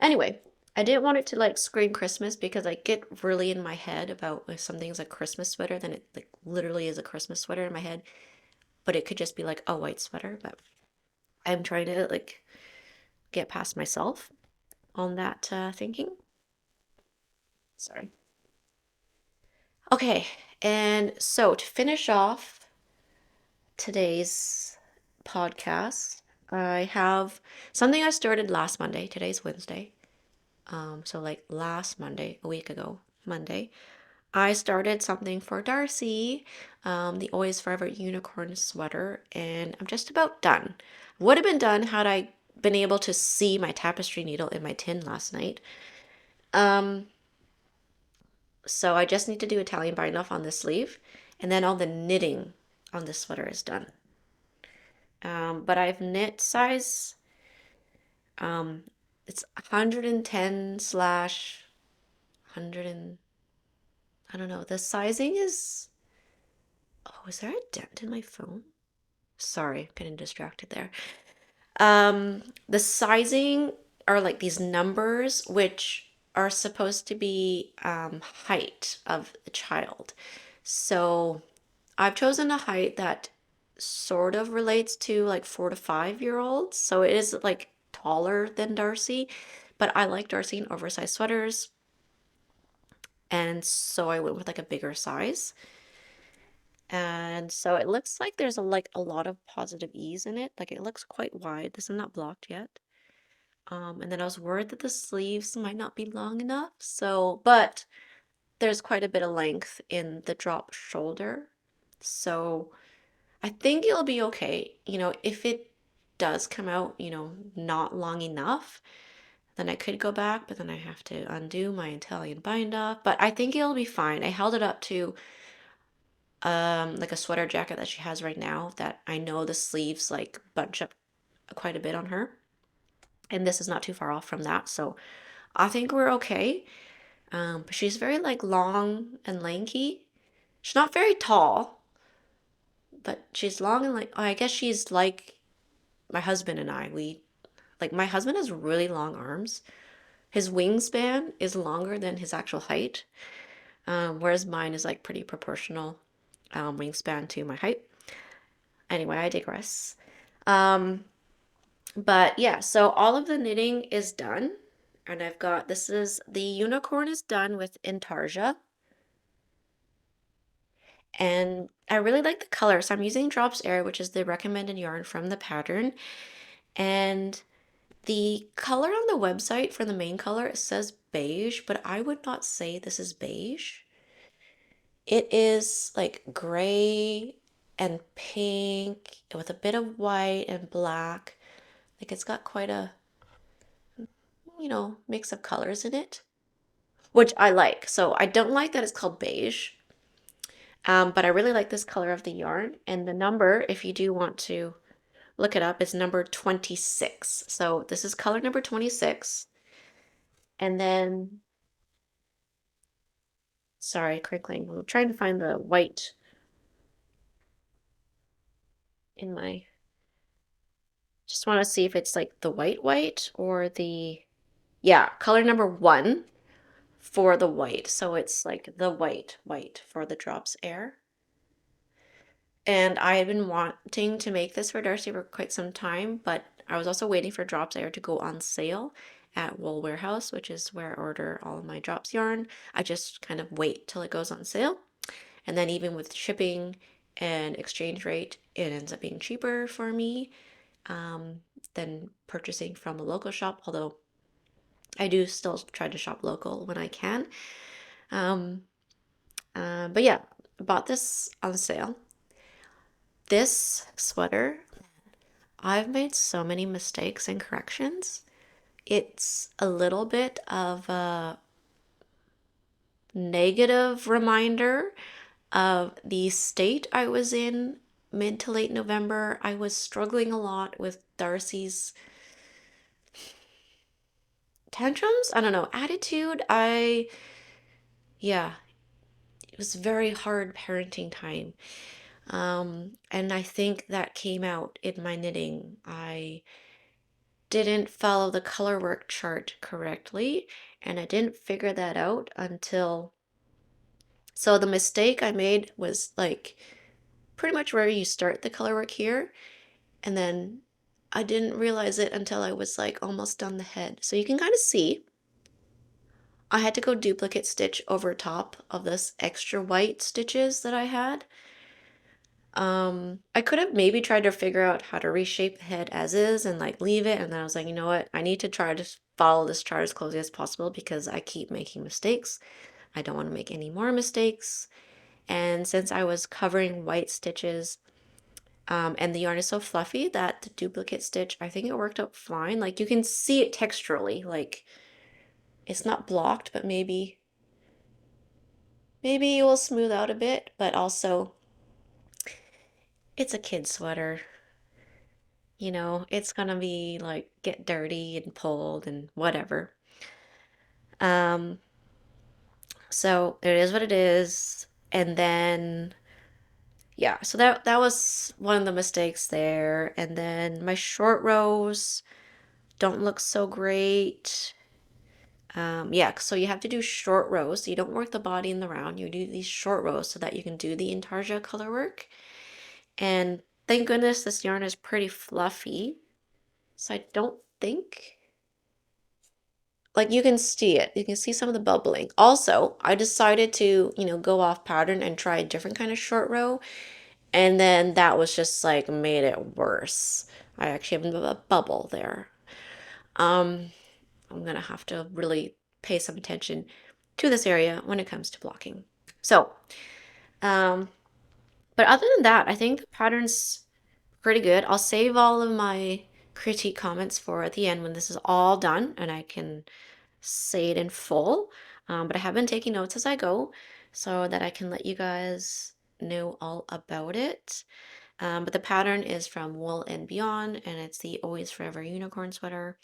Anyway, I didn't want it to like scream Christmas because I get really in my head about if something's a Christmas sweater, then it like literally is a Christmas sweater in my head. But it could just be like a white sweater. But I'm trying to like get past myself on that thinking. Sorry. Okay, and so to finish off today's podcast, I have something I started last Monday. Today's Wednesday. So like last Monday, a week ago, Monday, I started something for Darcy, the Always Forever Unicorn sweater, and I'm just about done. Would have been done had I been able to see my tapestry needle in my tin last night. Um, so I just need to do Italian bind off on this sleeve, and then all the knitting on this sweater is done. But I've knit size, um, it's 110 slash 100 and, I don't know, the sizing is, oh, is there a dent in my phone? Sorry, getting distracted there. The sizing are like these numbers which are supposed to be height of the child. So I've chosen a height that sort of relates to like 4 to 5 year olds. So it is like taller than Darcy, but I like Darcy in oversized sweaters. And so I went with like a bigger size. And so it looks like there's like a lot of positive ease in it. Like it looks quite wide. This is not blocked yet. And then I was worried that the sleeves might not be long enough. So, but there's quite a bit of length in the drop shoulder. So I think it'll be okay. If it does come out, not long enough, then I could go back, but then I have to undo my Italian bind off. But I think it'll be fine. I held it up to like a sweater jacket that she has right now that I know the sleeves like bunch up quite a bit on her. And this is not too far off from that. So I think we're okay. But she's very like long and lanky. She's not very tall, but she's long and like, oh, I guess she's like my husband and I. My husband has really long arms. His wingspan is longer than his actual height, whereas mine is like pretty proportional wingspan to my height. Anyway, I digress. Um, but yeah, so all of the knitting is done. And I've got, this is, the unicorn is done with Intarsia. And I really like the color. So I'm using Drops Air, which is the recommended yarn from the pattern. And the color on the website for the main color, it says beige, but I would not say this is beige. It is like gray and pink with a bit of white and black. Like it's got quite a, mix of colors in it, which I like. So I don't like that it's called beige, but I really like this color of the yarn. And the number, if you do want to look it up, is number 26. So this is color number 26. And then, sorry, crinkling. I'm trying to find the white in my, just want to see if it's like the white or the, yeah, color number 1 for the white. So it's like the white for the Drops Air. And I had been wanting to make this for Darcy for quite some time, but I was also waiting for Drops Air to go on sale at Wool Warehouse, which is where I order all of my drops yarn. I just kind of wait till it goes on sale. And then even with shipping and exchange rate, it ends up being cheaper for me than purchasing from a local shop, although I do still try to shop local when I can. Um, but yeah, bought this on sale. This sweater, I've made so many mistakes and corrections. It's a little bit of a negative reminder of the state I was in mid to late November. I was struggling a lot with Darcy's tantrums. I don't know, attitude. Yeah, it was very hard parenting time. And I think that came out in my knitting. I didn't follow the color work chart correctly, and I didn't figure that out until, so the mistake I made was like pretty much where you start the color work here, and then I didn't realize it until I was like almost done the head. So you can kind of see I had to go duplicate stitch over top of this extra white stitches that I had. I could have maybe tried to figure out how to reshape the head as is and like leave it, and then I was like, you know what? I need to try to follow this chart as closely as possible because I keep making mistakes. I don't want to make any more mistakes. And since I was covering white stitches, and the yarn is so fluffy that the duplicate stitch, I think it worked out fine. Like you can see it texturally, like it's not blocked, but maybe it will smooth out a bit, but also it's a kid sweater. You know, it's gonna be like get dirty and pulled and whatever. Um, so it is what it is. And then yeah, so that was one of the mistakes there. And then my short rows don't look so great. Yeah, so you have to do short rows. So you don't work the body in the round. You do these short rows so that you can do the intarsia color work. And thank goodness this yarn is pretty fluffy. So I don't think, like you can see it. You can see some of the bubbling. Also, I decided to, go off pattern and try a different kind of short row. And then that was just like made it worse. I actually have a bubble there. Um, I'm gonna have to really pay some attention to this area when it comes to blocking. So, um, but other than that, I think the pattern's pretty good. I'll save all of my critique comments for at the end when this is all done and I can say it in full. But I have been taking notes as I go so that I can let you guys know all about it. But the pattern is from Wool and Beyond, and it's the Always Forever Unicorn Sweater.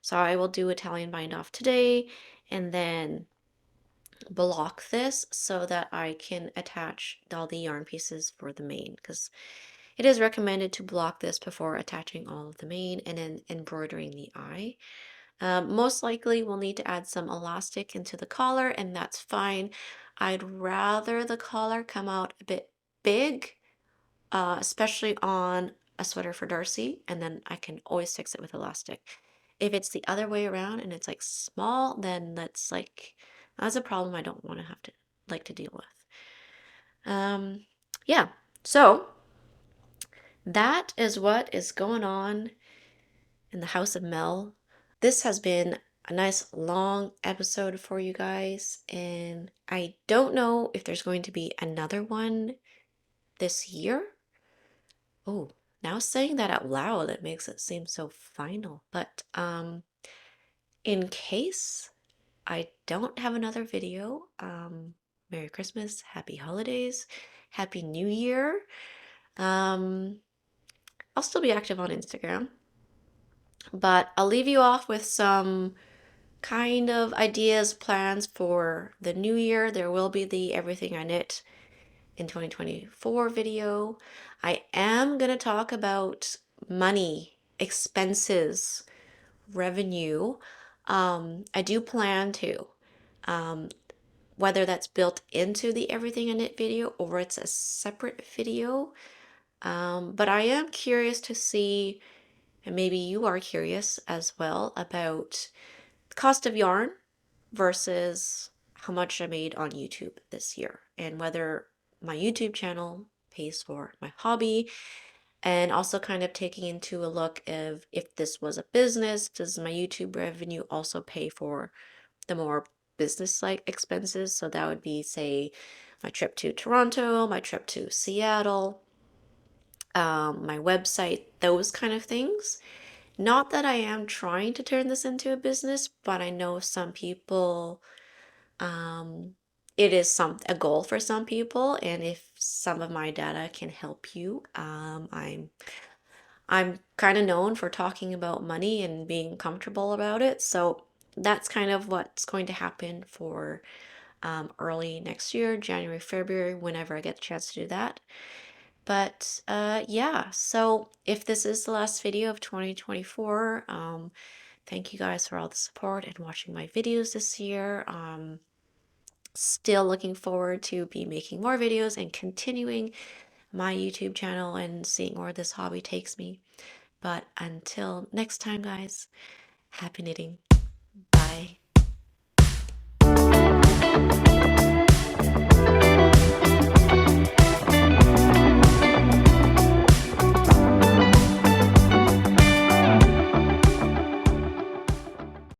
So I will do Italian bind off today and then block this so that I can attach all the yarn pieces for the mane, because it is recommended to block this before attaching all of the mane and then embroidering the eye. Most likely we'll need to add some elastic into the collar, and that's fine. I'd rather the collar come out a bit big, especially on a sweater for Darcy, and then I can always fix it with elastic. If it's the other way around and it's like small, then that's a problem I don't want to have to deal with. Yeah, so that is what is going on in the house of Mel. This has been a nice long episode for you guys, and I don't know if there's going to be another one this year. Oh, now saying that out loud, it makes it seem so final. But in case I don't have another video, Merry Christmas, Happy Holidays, Happy New Year. I'll still be active on Instagram, but I'll leave you off with some kind of ideas, plans for the new year. There will be the Everything I Knit in 2024 video. I am going to talk about money, expenses, revenue. I do plan to, whether that's built into the Everything I Knit video or it's a separate video. But I am curious to see, and maybe you are curious as well, about the cost of yarn versus how much I made on YouTube this year, and whether my YouTube channel pays for my hobby, and also kind of taking into a look of if this was a business, does my YouTube revenue also pay for the more business-like expenses? So that would be, say, my trip to Toronto, my trip to Seattle, my website, those kind of things. Not that I am trying to turn this into a business, but I know some people, it is a goal for some people, and if some of my data can help you, I'm kind of known for talking about money and being comfortable about it. So that's kind of what's going to happen for early next year, January, February, whenever I get the chance to do that. But yeah, so if this is the last video of 2024, thank you guys for all the support and watching my videos this year. Still looking forward to be making more videos and continuing my YouTube channel and seeing where this hobby takes me. But until next time, guys, happy knitting. Bye.